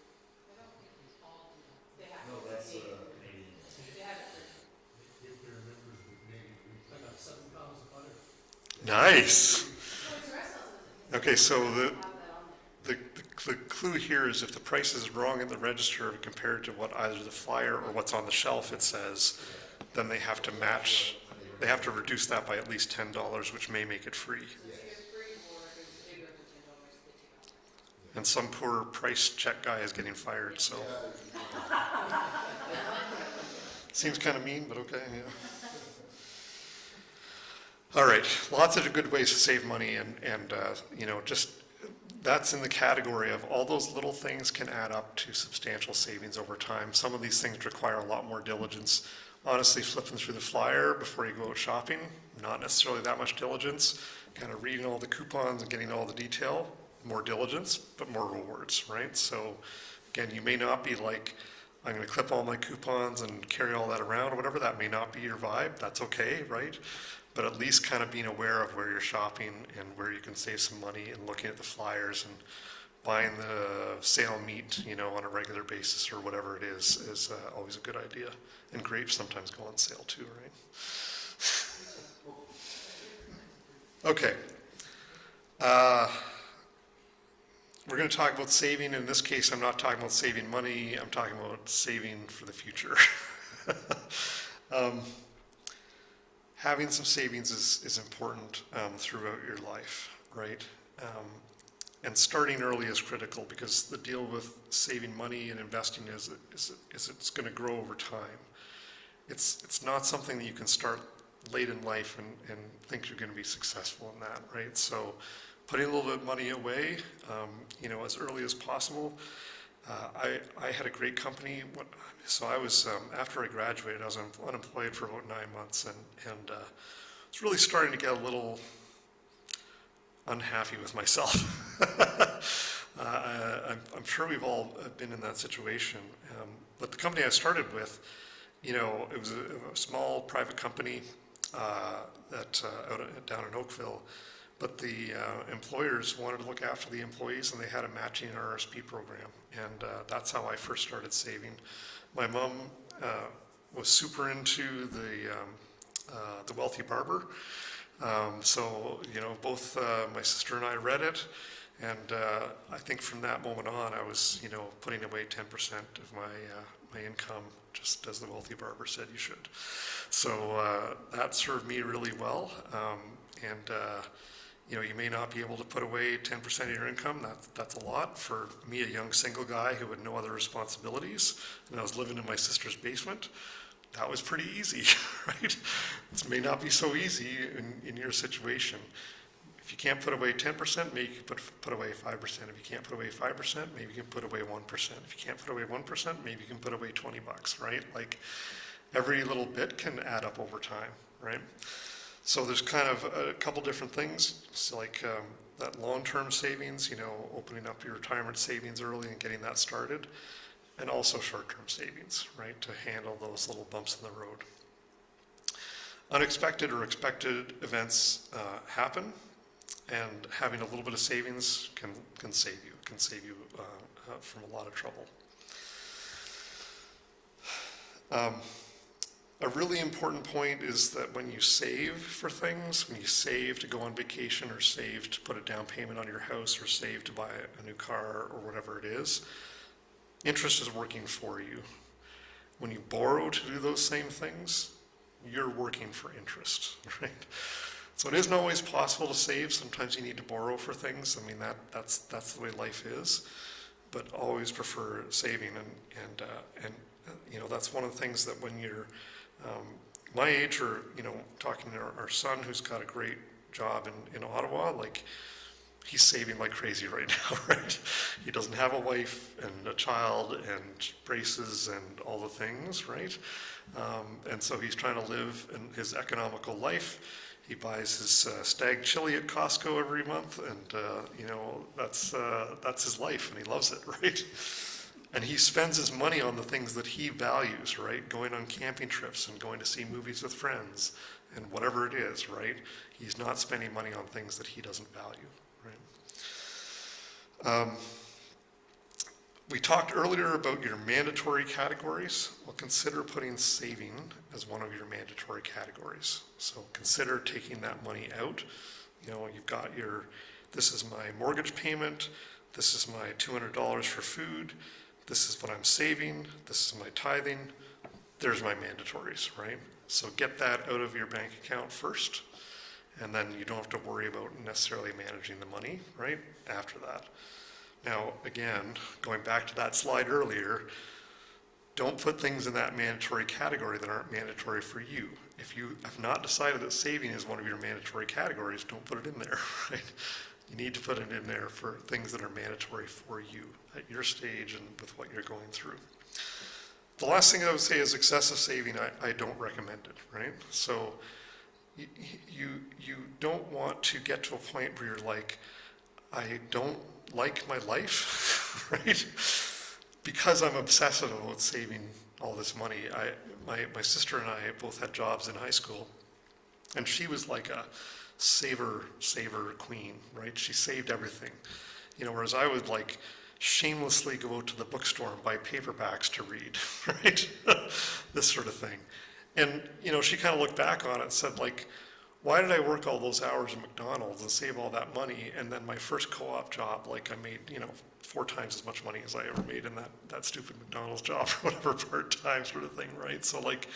They don't get these all. They have No, to. that's Canadian. They have it free. If they're members of the Canadian League. I got 7 pounds of butter. Nice. Toys R Us sells it. Okay, so Have that on there. the clue here is if the price is wrong at the register compared to what either the flyer or what's on the shelf it says, then they have to match, they have to reduce that by at least $10, which may make it free. So it's either free or if it's bigger than $10, they take off. And some poor price check guy is getting fired, so. Seems kind of mean, but okay, yeah. All right, lots of good ways to save money and just that's in the category of all those little things can add up to substantial savings over time. Some of these things require a lot more diligence. Honestly, flipping through the flyer before you go out shopping, not necessarily that much diligence. Kind of reading all the coupons and getting all the detail, more diligence, but more rewards, right? So again, you may not be like, I'm going to clip all my coupons and carry all that around or whatever. That may not be your vibe. That's okay, right? But at least kind of being aware of where you're shopping and where you can save some money and looking at the flyers and buying the sale meat, on a regular basis or whatever it is always a good idea. And grapes sometimes go on sale too, right? Okay. We're going to talk about saving. In this case, I'm not talking about saving money. I'm talking about saving for the future. Having some savings is important throughout your life, right? And starting early is critical because the deal with saving money and investing is it's going to grow over time. It's not something that you can start late in life and think you're going to be successful in that, right? So putting a little bit of money away, as early as possible. I had a great company. So I was, after I graduated, I was unemployed for about 9 months and was really starting to get a little unhappy with myself. I'm sure we've all been in that situation. But the company I started with, you know, it was a small private company down in Oakville, but the employers wanted to look after the employees, and they had a matching RRSP program, and that's how I first started saving. My mom was super into the Wealthy Barber, so you know, both my sister and I read it, and I think from that moment on, I was, you know, putting away 10% of my income, just as the Wealthy Barber said you should. So that served me really well, and you know, you may not be able to put away 10% of your income. That's a lot for me, a young single guy who had no other responsibilities, and I was living in my sister's basement. That was pretty easy, right? This may not be so easy in your situation. If you can't put away 10%, maybe you can put away 5%. If you can't put away 5%, maybe you can put away 1%. If you can't put away 1%, maybe you can put away $20, right? Like, every little bit can add up over time, right? So there's kind of a couple different things. It's like that long-term savings, you know, opening up your retirement savings early and getting that started, and also short-term savings, right, to handle those little bumps in the road. Unexpected or expected events happen, and having a little bit of savings can save you. It can save you from a lot of trouble. A really important point is that when you save for things, when you save to go on vacation, or save to put a down payment on your house, or save to buy a new car, or whatever it is, interest is working for you. When you borrow to do those same things, you're working for interest, right? So it isn't always possible to save. Sometimes you need to borrow for things. I mean, that's the way life is. But always prefer saving, and you know, that's one of the things that when you're my age, or, you know, talking to our son who's got a great job in Ottawa, like, he's saving like crazy right now, right? He doesn't have a wife and a child and braces and all the things, right? And so he's trying to live in his economical life. He buys his stag chili at Costco every month, and you know, that's his life, and he loves it, right? And he spends his money on the things that he values, right? Going on camping trips and going to see movies with friends and whatever it is, right? He's not spending money on things that he doesn't value, right? We talked earlier about your mandatory categories. Well, consider putting saving as one of your mandatory categories. So consider taking that money out. You know, you've got this is my mortgage payment, this is my $200 for food, this is what I'm saving, this is my tithing, there's my mandatories, right? So get that out of your bank account first, and then you don't have to worry about necessarily managing the money, right, after that. Now, again, going back to that slide earlier, don't put things in that mandatory category that aren't mandatory for you. If you have not decided that saving is one of your mandatory categories, don't put it in there, right? You need to put it in there for things that are mandatory for you at your stage and with what you're going through. The last thing I would say is excessive saving, I don't recommend it, right? So you don't want to get to a point where you're like, I don't like my life, right? Because I'm obsessive about saving all this money. My sister and I both had jobs in high school, and she was like a saver queen, right? She saved everything, you know, whereas I would like shamelessly go out to the bookstore and buy paperbacks to read, right? This sort of thing. And, you know, she kind of looked back on it and said, like, why did I work all those hours at McDonald's and save all that money? And then my first co-op job, like, I made, you know, 4 times as much money as I ever made in that stupid McDonald's job or whatever, part-time sort of thing, right? So, like,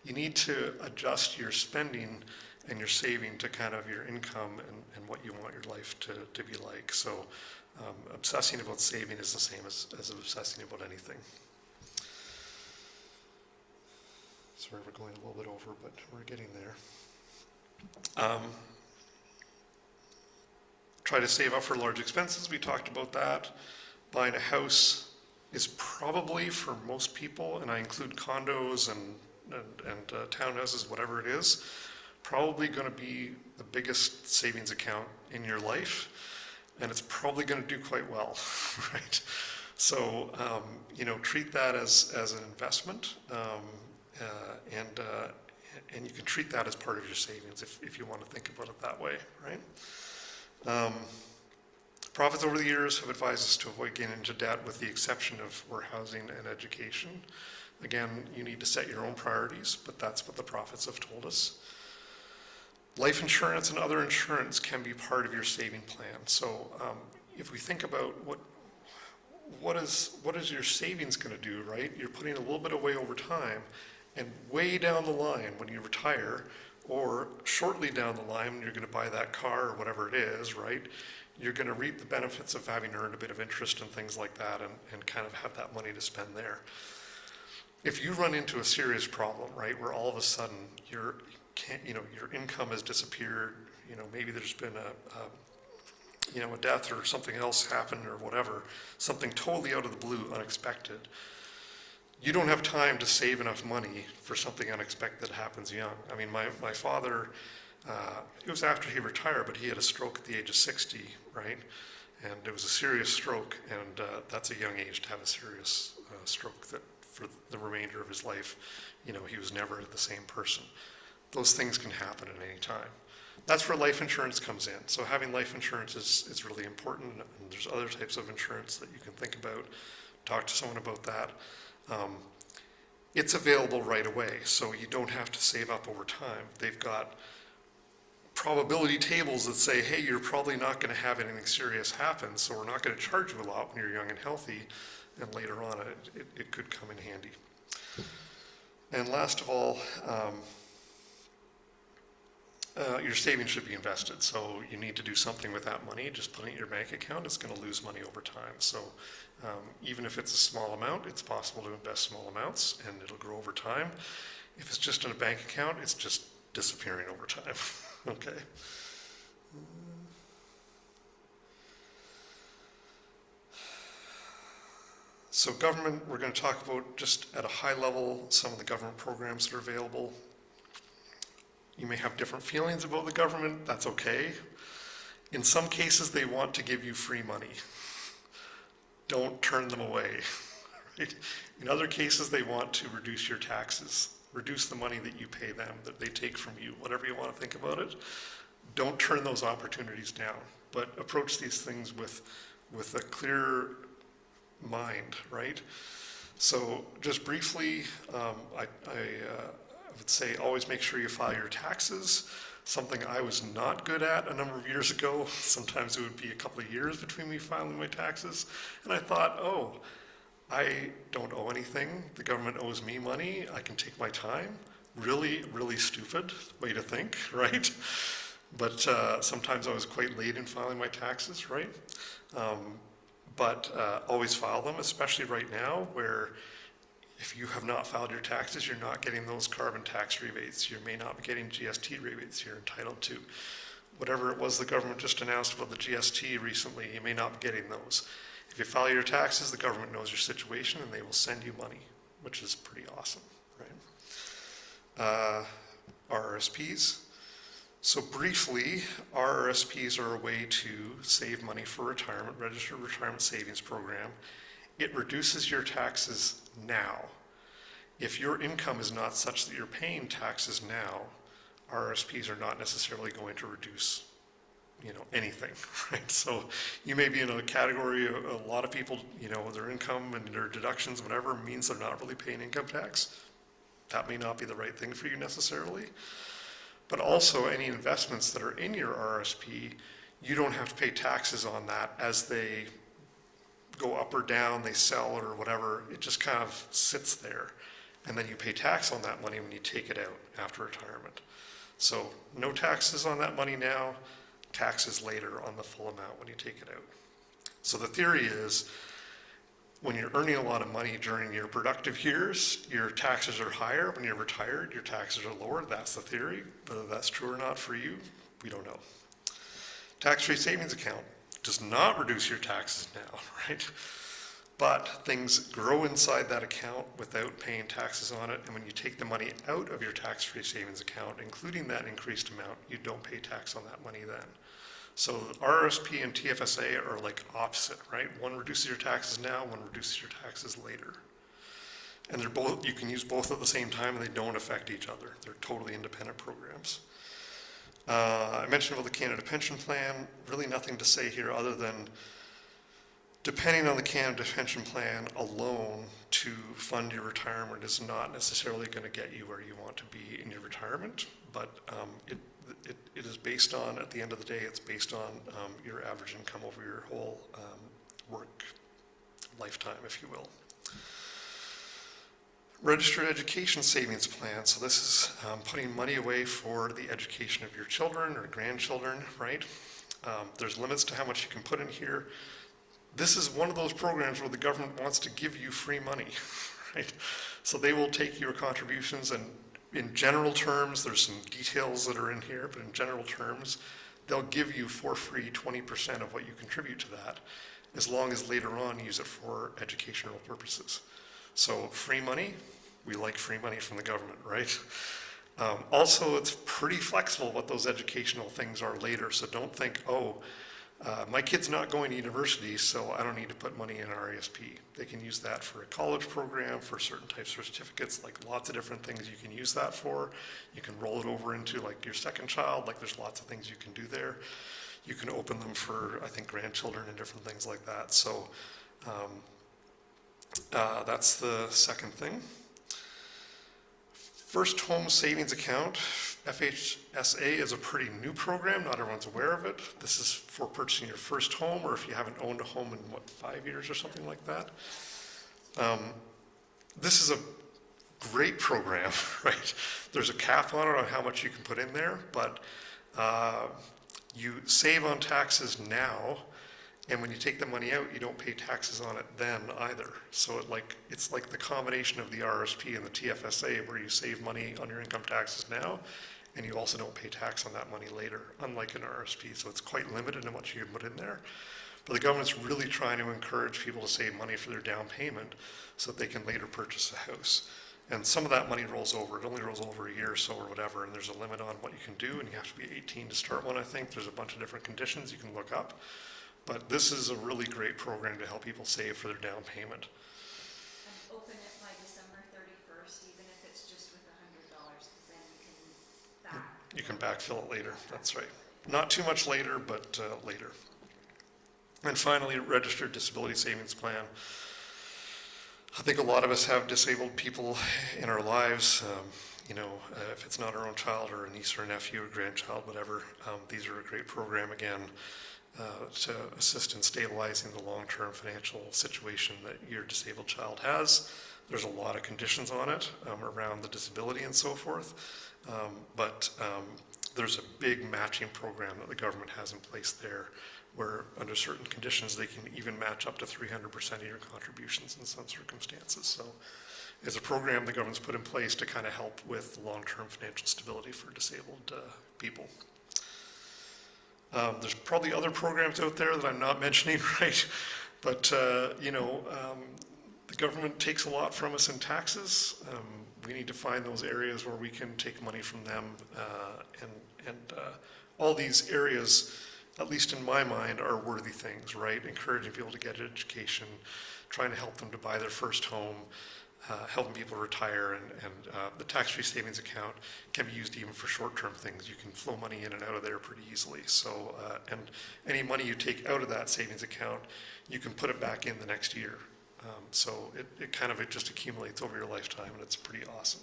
you need to adjust your spending and your saving to kind of your income and what you want your life to be like. So obsessing about saving is the same as obsessing about anything. Sorry, we're going a little bit over, but we're getting there. Try to save up for large expenses. We talked about that. Buying a house is probably, for most people, and I include condos and townhouses, whatever it is, probably going to be the biggest savings account in your life, and it's probably going to do quite well, right? So, treat that as an investment, and you can treat that as part of your savings if you want to think about it that way, right? Profits over the years have advised us to avoid getting into debt with the exception of for housing and education. Again, you need to set your own priorities, but that's what the profits have told us. Life insurance and other insurance can be part of your saving plan. So if we think about what is your savings going to do, right? You're putting a little bit away over time, and way down the line when you retire, or shortly down the line when you're going to buy that car or whatever it is, right? You're going to reap the benefits of having earned a bit of interest and things like that, and kind of have that money to spend there. If you run into a serious problem, right, where all of a sudden your income has disappeared, maybe there's been a death or something else happened or whatever, something totally out of the blue, unexpected, you don't have time to save enough money for something unexpected that happens young. I mean, my father, it was after he retired, but he had a stroke at the age of 60, right? And it was a serious stroke, and that's a young age to have a serious stroke that for the remainder of his life, he was never the same person. Those things can happen at any time. That's where life insurance comes in. So having life insurance is really important, and there's other types of insurance that you can think about. Talk to someone about that. It's available right away, so you don't have to save up over time. They've got probability tables that say, hey, you're probably not going to have anything serious happen, so we're not going to charge you a lot when you're young and healthy, and later on it could come in handy. And last of all, your savings should be invested, so you need to do something with that money. Just putting it in your bank account is going to lose money over time. So even if it's a small amount, it's possible to invest small amounts and it'll grow over time. If it's just in a bank account, it's just disappearing over time. Okay. So government, we're going to talk about just at a high level some of the government programs that are available. You may have different feelings about the government, that's okay. In some cases, they want to give you free money. Don't turn them away. Right? In other cases, they want to reduce your taxes, reduce the money that you pay them, that they take from you, whatever you want to think about it. Don't turn those opportunities down, but approach these things with a clear mind, right? So just briefly, I would say always make sure you file your taxes. Something I was not good at a number of years ago. Sometimes it would be a couple of years between me filing my taxes. And I thought, oh, I don't owe anything. The government owes me money. I can take my time. Really, really stupid way to think, right? But sometimes I was quite late in filing my taxes, right? But always file them, especially right now where if you have not filed your taxes, you're not getting those carbon tax rebates. You may not be getting GST rebates you're entitled to. Whatever it was the government just announced about the GST recently, you may not be getting those. If you file your taxes, the government knows your situation and they will send you money, which is pretty awesome, right? RRSPs. So briefly, RRSPs are a way to save money for retirement, Registered Retirement Savings Program. It reduces your taxes now. If your income is not such that you're paying taxes now, RRSPs are not necessarily going to reduce, anything, right? So you may be in a category, a lot of people, their income and their deductions, whatever, means they're not really paying income tax. That may not be the right thing for you necessarily. But also any investments that are in your RRSP, you don't have to pay taxes on that as they go up or down, they sell or whatever. It just kind of sits there. And then you pay tax on that money when you take it out after retirement. So no taxes on that money now, taxes later on the full amount when you take it out. So the theory is when you're earning a lot of money during your productive years, your taxes are higher. When you're retired, your taxes are lower. That's the theory. Whether that's true or not for you, we don't know. Tax-free savings account does not reduce your taxes now, right? but things grow inside that account without paying taxes on it. And when you take the money out of your tax-free savings account, including that increased amount, you don't pay tax on that money then. So RRSP and TFSA are like opposite, right? One reduces your taxes now, one reduces your taxes later. And they're both, you can use both at the same time and they don't affect each other. They're totally independent programs. I mentioned about the Canada Pension Plan, really nothing to say here other than depending on the Canada Pension Plan alone to fund your retirement is not necessarily going to get you where you want to be in your retirement, but it is based on, at the end of the day, it's based on your average income over your whole work lifetime, if you will. Registered Education Savings Plan. So this is putting money away for the education of your children or grandchildren, right? There's limits to how much you can put in here. This is one of those programs where the government wants to give you free money, right? So they will take your contributions and in general terms, there's some details that are in here, but in general terms, they'll give you for free 20% of what you contribute to that, as long as later on you use it for educational purposes. So free money, we like free money from the government, right? Also, it's pretty flexible what those educational things are later. So don't think, oh, my kid's not going to university, so I don't need to put money in RESP. They can use that for a college program, for certain types of certificates, like lots of different things you can use that for. You can roll it over into like your second child, like there's lots of things you can do there. You can open them for, I think, grandchildren and different things like that. So that's the second thing. First Home Savings Account, FHSA, is a pretty new program. Not everyone's aware of it. This is for purchasing your first home, or if you haven't owned a home in, 5 years or something like that. This is a great program, right? There's a cap on it on how much you can put in there, but you save on taxes now, and when you take the money out, you don't pay taxes on it then either. So it's like the combination of the RSP and the TFSA, where you save money on your income taxes now, and you also don't pay tax on that money later, unlike an RSP. So it's quite limited in what you can put in there. But the government's really trying to encourage people to save money for their down payment so that they can later purchase a house. And some of that money rolls over. It only rolls over a year or so or whatever, and there's a limit on what you can do, and you have to be 18 to start one, I think. There's a bunch of different conditions you can look up. But this is a really great program to help people save for their down payment. And open it by December 31st, even if it's just with $100, because then you can backfill it later, that's right. Not too much later, but later. And finally, Registered Disability Savings Plan. I think a lot of us have disabled people in our lives. If it's not our own child or a niece or a nephew or grandchild, whatever, these are a great program again. To assist in stabilizing the long-term financial situation that your disabled child has. There's a lot of conditions on it around the disability and so forth, but there's a big matching program that the government has in place there, where under certain conditions they can even match up to 300% of your contributions in some circumstances. So it's a program the government's put in place to kind of help with long-term financial stability for disabled people. There's probably other programs out there that I'm not mentioning, right? But, the government takes a lot from us in taxes. We need to find those areas where we can take money from them. And all these areas, at least in my mind, are worthy things, right? Encouraging people to get an education, trying to help them to buy their first home, helping people retire, and the tax-free savings account can be used even for short-term things. You can flow money in and out of there pretty easily. So, and any money you take out of that savings account, you can put it back in the next year. So it just accumulates over your lifetime, and it's pretty awesome.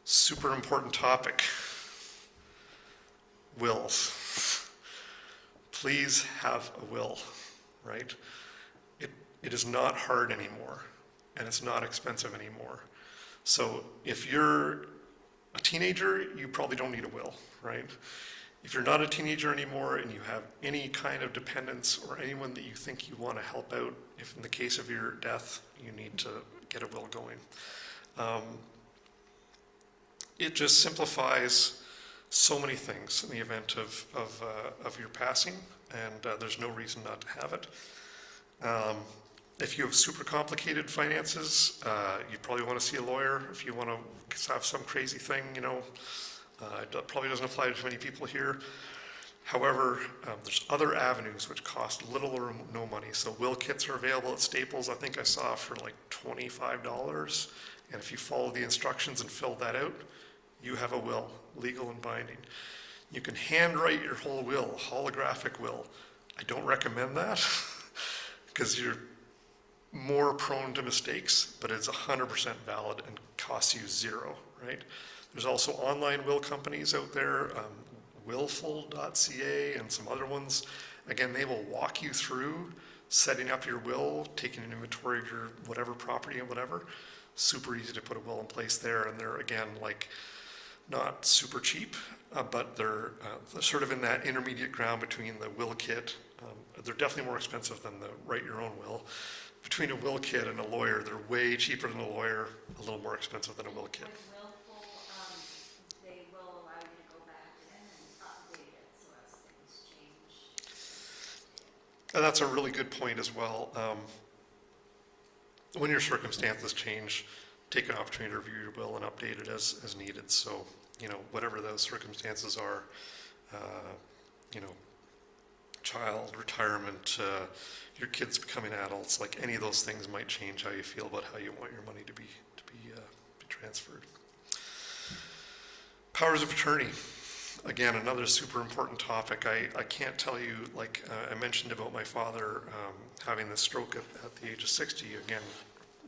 Super important topic. Wills. Please have a will, right? It is not hard anymore, and it's not expensive anymore. So if you're a teenager, you probably don't need a will, right? If you're not a teenager anymore and you have any kind of dependents or anyone that you think you want to help out, if in the case of your death, you need to get a will going. It just simplifies so many things in the event of your passing, and there's no reason not to have it. If you have super complicated finances, you probably want to see a lawyer. If you want to have some crazy thing, it probably doesn't apply to many people here. However, there's other avenues which cost little or no money. So will kits are available at Staples. I think I saw for like $25. And if you follow the instructions and fill that out, you have a will, legal and binding. You can handwrite your whole will, holographic will. I don't recommend that because you're more prone to mistakes, but it's 100% valid and costs you zero, right? There's also online will companies out there, willful.ca and some other ones. Again, they will walk you through setting up your will, taking an inventory of your whatever property and whatever. Super easy to put a will in place there, and they're, again, like, not super cheap, but they're sort of in that intermediate ground between the will kit. They're definitely more expensive than the write your own will. Between a will kit and a lawyer, they're way cheaper than a lawyer, a little more expensive than a will kit. With willful, they will allow you to go back in and update it, so as things change. And that's a really good point as well. When your circumstances change, take an opportunity to review your will and update it as needed. So, whatever those circumstances are, child, retirement, your kids becoming adults, like any of those things might change how you feel about how you want your money to be transferred. Powers of attorney. Again, another super important topic. I can't tell you, like I mentioned about my father having this stroke at the age of 60, again,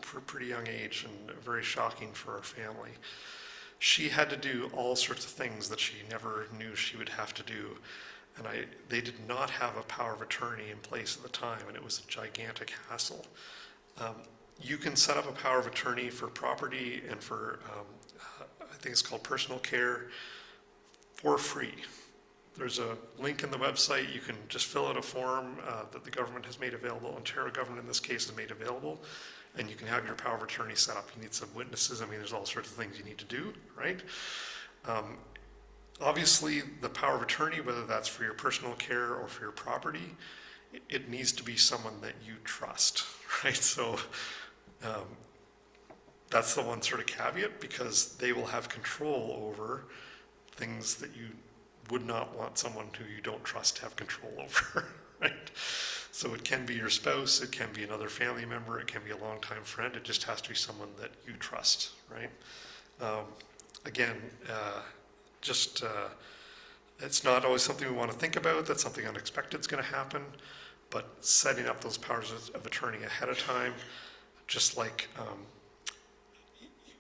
for a pretty young age, and very shocking for our family. She had to do all sorts of things that she never knew she would have to do. And they did not have a power of attorney in place at the time, and it was a gigantic hassle. You can set up a power of attorney for property and for, I think it's called personal care, for free. There's a link in the website. You can just fill out a form that the government has made available. Ontario government in this case has made available, and you can have your power of attorney set up. You need some witnesses. I mean, there's all sorts of things you need to do, right? Obviously, the power of attorney, whether that's for your personal care or for your property, it needs to be someone that you trust, right? So that's the one sort of caveat, because they will have control over things that you would not want someone who you don't trust to have control over, right? So it can be your spouse, it can be another family member, it can be a longtime friend. It just has to be someone that you trust, right? Again, it's not always something we want to think about, that something unexpected is going to happen, but setting up those powers of attorney ahead of time, just like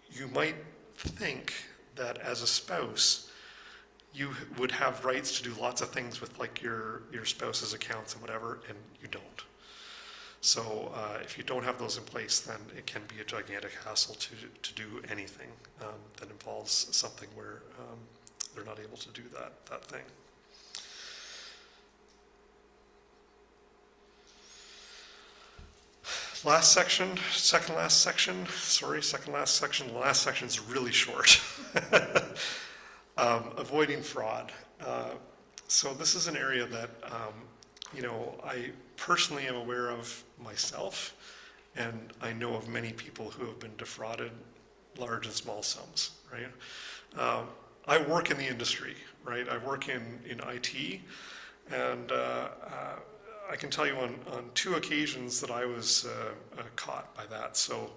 you might think that as a spouse, you would have rights to do lots of things with like your spouse's accounts and whatever, and you don't. So if you don't have those in place, then it can be a gigantic hassle to do anything that involves something where they're not able to do that thing. Second last section. The last section is really short. Avoiding fraud. So this is an area that, I personally am aware of myself, and I know of many people who have been defrauded large and small sums, right? I work in the industry, right? I work in IT, and I can tell you on 2 occasions that I was caught by that. So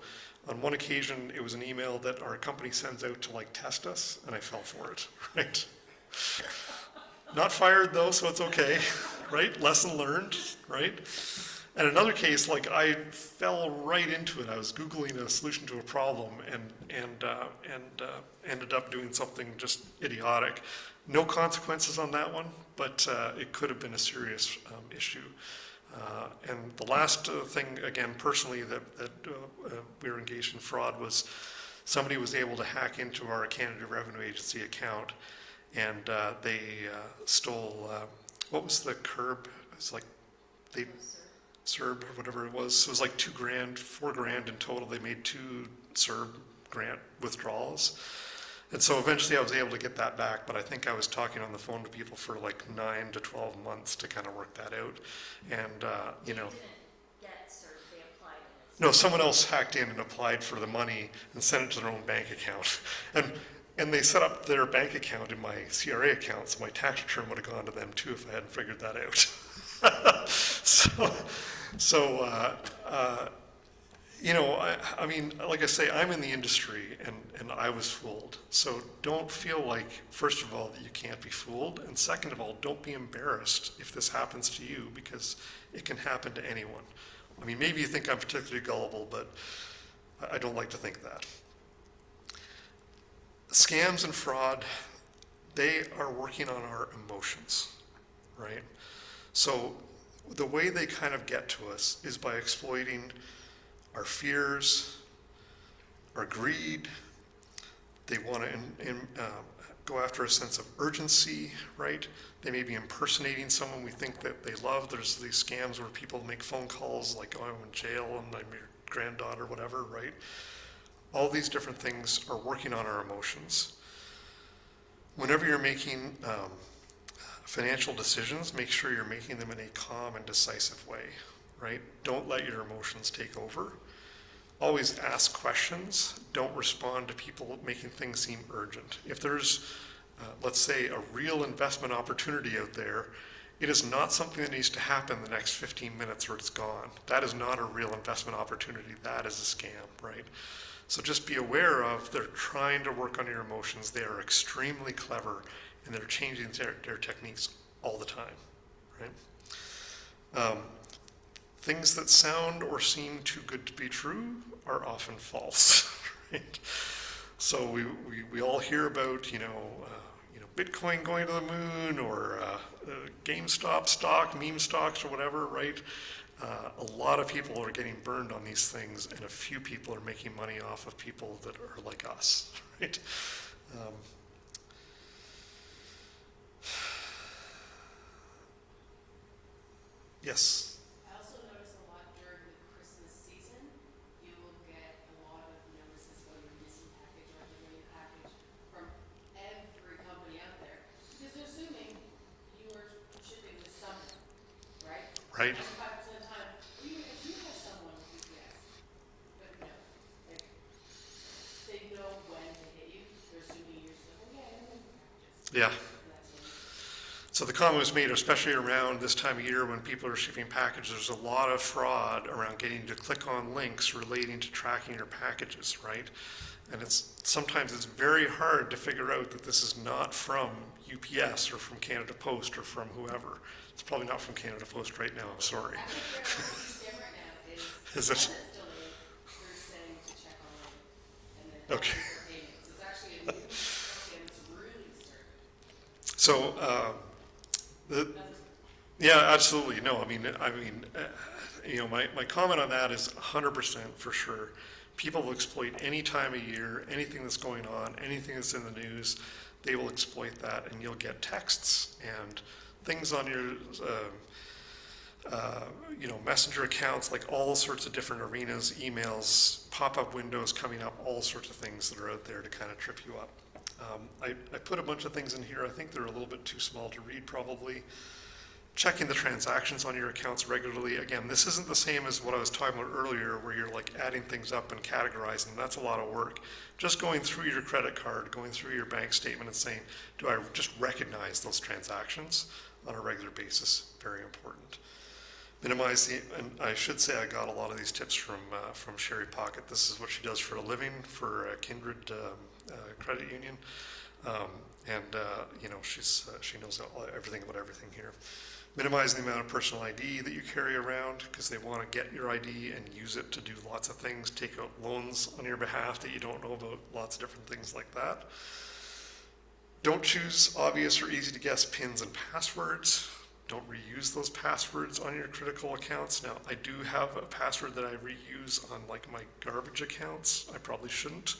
on one occasion, it was an email that our company sends out to like test us, and I fell for it, right? Not fired though, so it's okay, right? Lesson learned, right? And another case, like I fell right into it. I was Googling a solution to a problem and ended up doing something just idiotic. No consequences on that one, but it could have been a serious issue. And the last thing, again, personally, that we were engaged in fraud was somebody was able to hack into our Canada Revenue Agency account, and they stole, what was the curb? It's like they... CERB or whatever it was. So it was like $2,000, $4,000 in total. They made 2 CERB grant withdrawals. And so eventually I was able to get that back, but I think I was talking on the phone to people for like 9 to 12 months to kind of work that out. And, you know, They didn't get served, they applied and it's. no, someone else hacked in and applied for the money and sent it to their own bank account. And they set up their bank account in my CRA account, so my tax return would have gone to them too if I hadn't figured that out. so you know, I mean, like I say, I'm in the industry and I was fooled. So don't feel like, first of all, that you can't be fooled. And second of all, don't be embarrassed if this happens to you, because it can happen to anyone. I mean, maybe you think I'm particularly gullible, but I don't like to think that. Scams and fraud, they are working on our emotions, right? So the way they kind of get to us is by exploiting our fears, our greed. They want to go after a sense of urgency, right? They may be impersonating someone we think that they love. There's these scams where people make phone calls like, oh, I'm in jail and I'm your granddaughter, whatever, right? All these different things are working on our emotions. Whenever you're making financial decisions, make sure you're making them in a calm and decisive way, right? Don't let your emotions take over. Always ask questions. Don't respond to people making things seem urgent. If there's, let's say, a real investment opportunity out there, it is not something that needs to happen in the next 15 minutes or it's gone. That is not a real investment opportunity. That is a scam, right? So just be aware of, they're trying to work on your emotions. They are extremely clever and they're changing their techniques all the time, right? Things that sound or seem too good to be true are often false, right? So we all hear about, Bitcoin going to the moon, or GameStop stock, meme stocks or whatever, right? A lot of people are getting burned on these things, and a few people are making money off of people that are like us, right? Yes. I also notice a lot during the Christmas season, you will get a lot of notices about your missing package or delayed package from every company out there, because they're assuming you are shipping with someone, right? Right. 95% of the time, even if you have someone with UPS, but no, like, they know when to hit you, they're assuming you're just like, oh yeah, I know your packages. Yeah. And that's it. So the comment was made, especially around this time of year when people are shipping packages, there's a lot of fraud around getting to click on links relating to tracking your packages, right? And sometimes it's very hard to figure out that this is not from UPS or from Canada Post or from whoever. It's probably not from Canada Post right now, I'm sorry. Actually, scam right now is Is it? one that's delayed, they're saying to check online, and then Okay. for payments. It's actually a new scam that's really started. So, yeah, absolutely. No, I mean, my comment on that is 100% for sure. People will exploit any time of year, anything that's going on, anything that's in the news, they will exploit that, and you'll get texts and things on your, messenger accounts, like all sorts of different arenas, emails, pop-up windows coming up, all sorts of things that are out there to kind of trip you up. I put a bunch of things in here. I think they're a little bit too small to read probably. Checking the transactions on your accounts regularly. Again, this isn't the same as what I was talking about earlier, where you're like adding things up and categorizing. That's a lot of work. Just going through your credit card, going through your bank statement and saying, do I just recognize those transactions on a regular basis? Very important. Minimize and I should say I got a lot of these tips from Sherry Pocket. This is what she does for a living for Kindred Credit Union. She knows everything about everything here. Minimize the amount of personal ID that you carry around, because they want to get your ID and use it to do lots of things, take out loans on your behalf that you don't know about, lots of different things like that. Don't choose obvious or easy to guess PINs and passwords. Don't reuse those passwords on your critical accounts. Now, I do have a password that I reuse on like my garbage accounts. I probably shouldn't,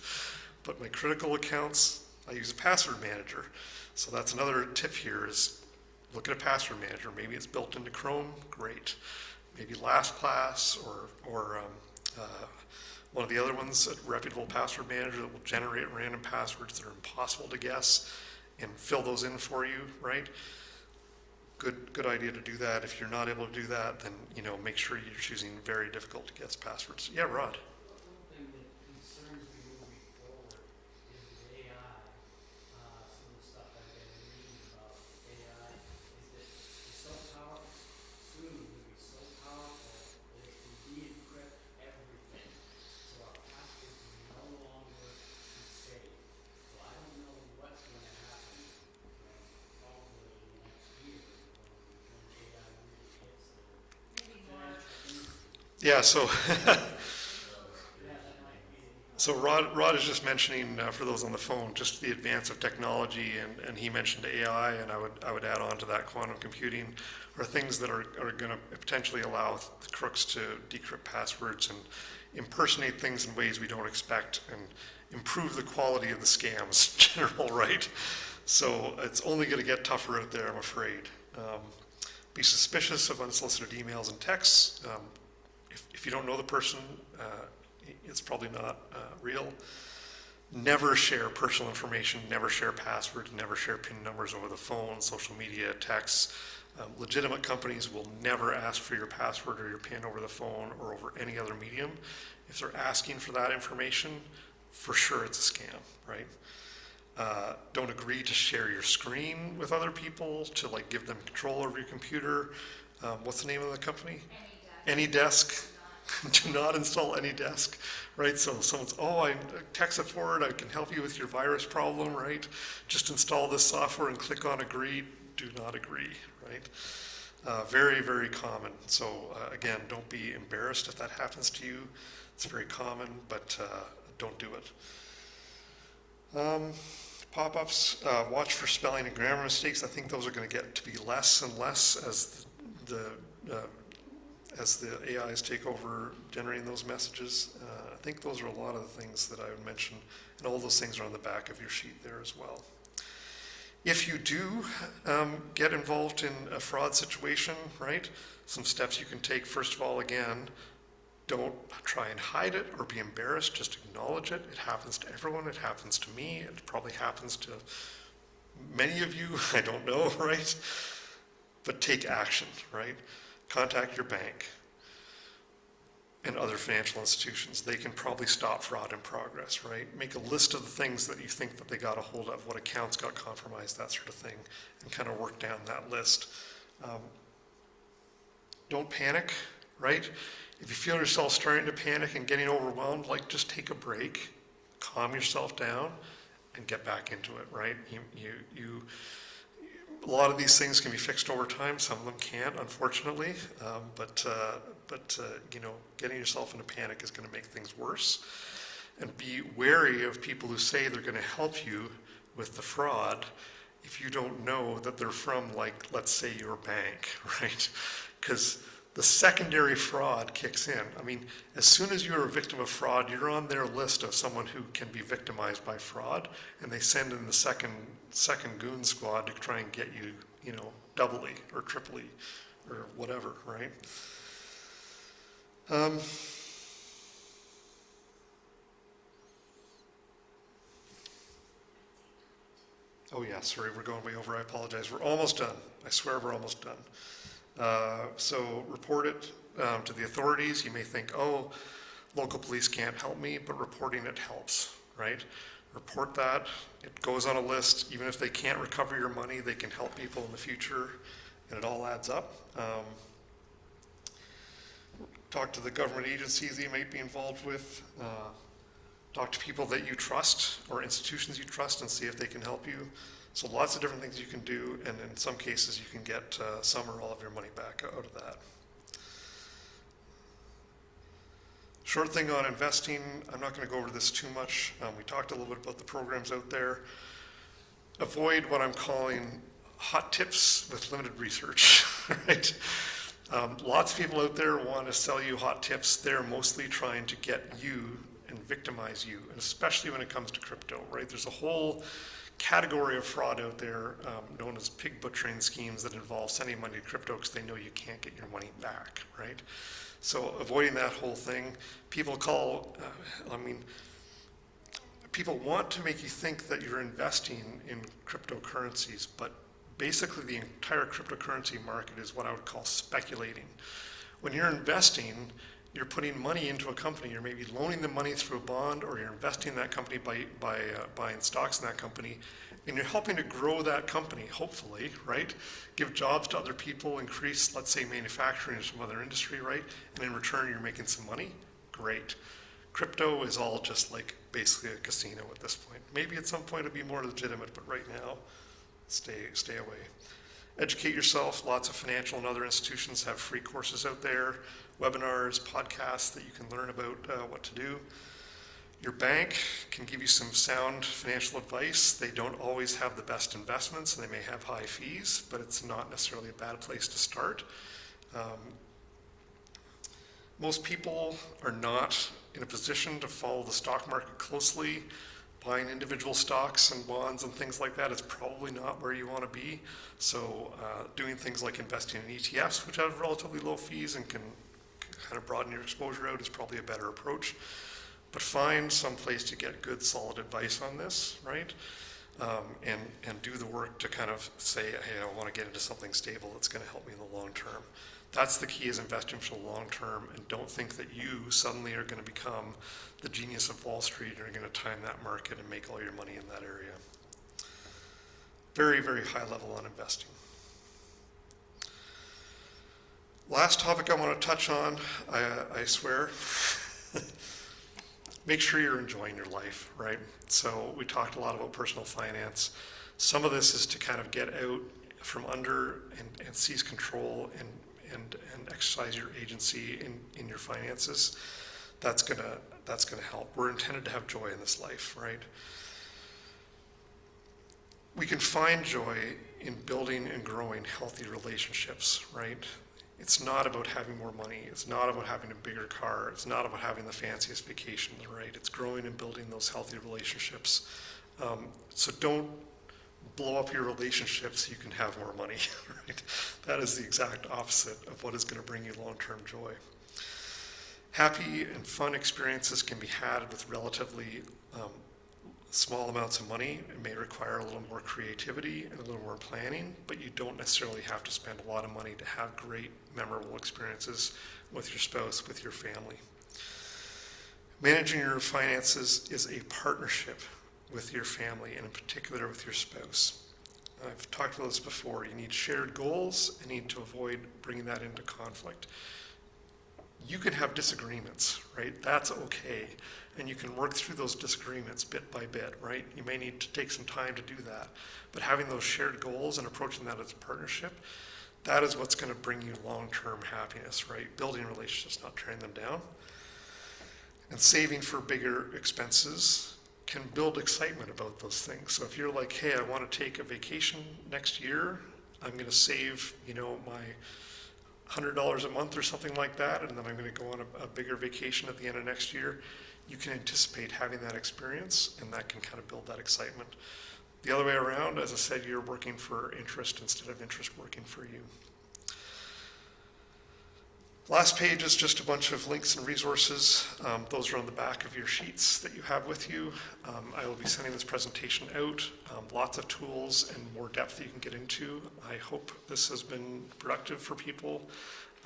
but my critical accounts, I use a password manager. So that's another tip here is look at a password manager. Maybe it's built into Chrome, great. Maybe LastPass or One of the other ones, a reputable password manager that will generate random passwords that are impossible to guess and fill those in for you, right? Good idea to do that. If you're not able to do that, then, make sure you're choosing very difficult to guess passwords. Yeah, Rod? One thing that concerns me moving forward is with AI, some of the stuff I've been reading about AI is that it's so powerful, soon it will be so powerful that it can de-encrypt everything. So our passwords will no longer be safe. So I don't know what's going to happen, probably in the next year when AI really hits the Maybe more. financial industry. Yeah, so Yeah, that might be. So Rod is just mentioning, for those on the phone, just the advance of technology, and he mentioned AI, and I would add on to that quantum computing, are things that are going to potentially allow the crooks to decrypt passwords and impersonate things in ways we don't expect, and improve the quality of the scams in general, right? So it's only going to get tougher out there, I'm afraid. Be suspicious of unsolicited emails and texts. If you don't know the person, it's probably not real. Never share personal information, never share passwords, never share PIN numbers over the phone, social media, texts. Legitimate companies will never ask for your password or your PIN over the phone or over any other medium. If they're asking for that information, for sure it's a scam, right? Don't agree to share your screen with other people, to give them control over your computer. What's the name of the company? AnyDesk. Do not install AnyDesk, right? So someone's, I tech support, I can help you with your virus problem, right? Just install this software and click on agree. Do not agree, right? Very, very common. So again, don't be embarrassed if that happens to you. It's very common, but don't do it. Pop-ups, watch for spelling and grammar mistakes. I think those are going to get to be less and less as the AIs take over generating those messages. I think those are a lot of the things that I would mention, and all those things are on the back of your sheet there as well. If you do get involved in a fraud situation, right, some steps you can take. First of all, again, don't try and hide it or be embarrassed. Just acknowledge it. It happens to everyone. It happens to me. It probably happens to many of you. I don't know, right? But take action, right? Contact your bank and other financial institutions. They can probably stop fraud in progress, right? Make a list of the things that you think that they got a hold of, what accounts got compromised, that sort of thing, and kind of work down that list. Don't panic, right? If you feel yourself starting to panic and getting overwhelmed, just take a break, calm yourself down, and get back into it, right? A lot of these things can be fixed over time. Some of them can't, unfortunately. But getting yourself into panic is going to make things worse. And be wary of people who say they're going to help you with the fraud if you don't know that they're from, let's say, your bank, right? Because the secondary fraud kicks in. I mean, as soon as you're a victim of fraud, you're on their list of someone who can be victimized by fraud, and they send in the second goon squad to try and get you, doubly or triply or whatever, right? Oh yeah, sorry, we're going way over. I apologize. We're almost done. I swear we're almost done. So report it to the authorities. You may think, local police can't help me, but reporting it helps, right? Report that. It goes on a list. Even if they can't recover your money, they can help people in the future, and it all adds up. Talk to the government agencies that you might be involved with. Talk to people that you trust or institutions you trust and see if they can help you. So lots of different things you can do, and in some cases you can get some or all of your money back out of that. Short thing on investing, I'm not going to go over this too much. We talked a little bit about the programs out there. Avoid what I'm calling hot tips with limited research, right? Lots of people out there want to sell you hot tips. They're mostly trying to get you and victimize you, and especially when it comes to crypto, right? There's a whole category of fraud out there known as pig butchering schemes that involve sending money to crypto because they know you can't get your money back, right? So avoiding that whole thing, people people want to make you think that you're investing in cryptocurrencies, but basically the entire cryptocurrency market is what I would call speculating. When you're investing, you're putting money into a company. You're maybe loaning them money through a bond, or you're investing in that company by buying stocks in that company, and you're helping to grow that company, hopefully, right? Give jobs to other people, increase, let's say, manufacturing or some other industry, right? And in return, you're making some money. Great. Crypto is all just like basically a casino at this point. Maybe at some point it'll be more legitimate, but right now, stay away. Educate yourself. Lots of financial and other institutions have free courses out there, webinars, podcasts that you can learn about what to do. Your bank can give you some sound financial advice. They don't always have the best investments, and they may have high fees, but it's not necessarily a bad place to start. Most people are not in a position to follow the stock market closely. Buying individual stocks and bonds and things like that is probably not where you want to be. So doing things like investing in ETFs, which have relatively low fees and can kind of broaden your exposure out, is probably a better approach. But find some place to get good, solid advice on this, right? And do the work to kind of say, hey, I want to get into something stable that's going to help me in the long term. That's the key, is investing for the long term, and don't think that you suddenly are going to become the genius of Wall Street and are going to time that market and make all your money in that area. Very, very high level on investing. Last topic I want to touch on, I swear, make sure you're enjoying your life, right? So we talked a lot about personal finance. Some of this is to kind of get out from under and seize control and exercise your agency in your finances. That's gonna help. We're intended to have joy in this life, right? We can find joy in building and growing healthy relationships, right? It's not about having more money. It's not about having a bigger car. It's not about having the fanciest vacations, right? It's growing and building those healthy relationships. So don't blow up your relationships so you can have more money, right? That is the exact opposite of what is going to bring you long-term joy. Happy and fun experiences can be had with relatively small amounts of money. It may require a little more creativity and a little more planning, but you don't necessarily have to spend a lot of money to have great, memorable experiences with your spouse, with your family. Managing your finances is a partnership with your family, and in particular with your spouse. I've talked about this before. You need shared goals and need to avoid bringing that into conflict. You can have disagreements, right? That's okay. And you can work through those disagreements bit by bit, right? You may need to take some time to do that. But having those shared goals and approaching that as a partnership, that is what's going to bring you long-term happiness, right? Building relationships, not tearing them down. And saving for bigger expenses can build excitement about those things. So if you're like, hey, I want to take a vacation next year, I'm going to save, my $100 a month or something like that, and then I'm going to go on a bigger vacation at the end of next year, you can anticipate having that experience, and that can kind of build that excitement. The other way around, as I said, you're working for interest instead of interest working for you. Last page is just a bunch of links and resources. Those are on the back of your sheets that you have with you. I will be sending this presentation out. Lots of tools and more depth that you can get into. I hope this has been productive for people.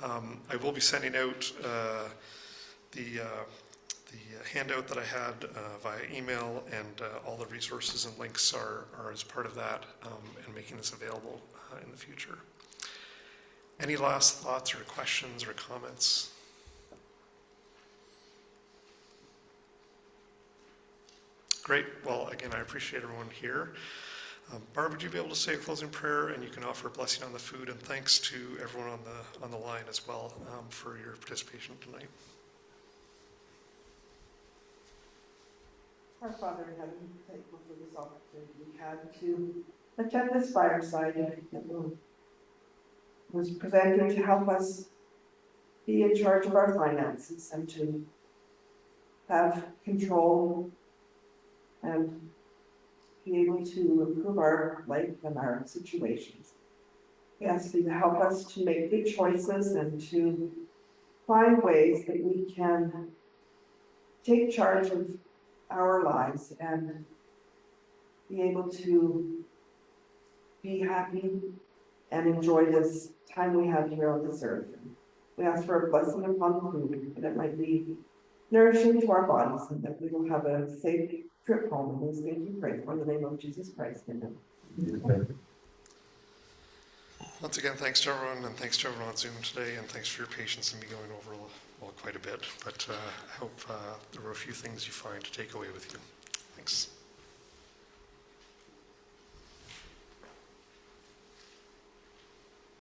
I will be sending out the handout that I had via email, and all the resources and links are as part of that, and making this available in the future. Any last thoughts or questions or comments? Great. Well, again, I appreciate everyone here. Barb, would you be able to say a closing prayer, and you can offer a blessing on the food, and thanks to everyone on the line as well for your participation tonight. Our Father in heaven, thankful for this opportunity we had to attend this fireside that was presented to help us be in charge of our finances and to have control and be able to improve our life and our situations. We ask you to help us to make good choices and to find ways that we can take charge of our lives and be able to be happy and enjoy this time we have here on this earth. We ask for a blessing upon the food, that it might be nourishing to our bodies, and that we will have a safe trip home. And these things we pray for in the name of Jesus Christ. Amen. Once again, thanks to everyone, and thanks to everyone on Zoom today, and thanks for your patience in me going over well, quite a bit. But I hope there were a few things you find to take away with you. Thanks.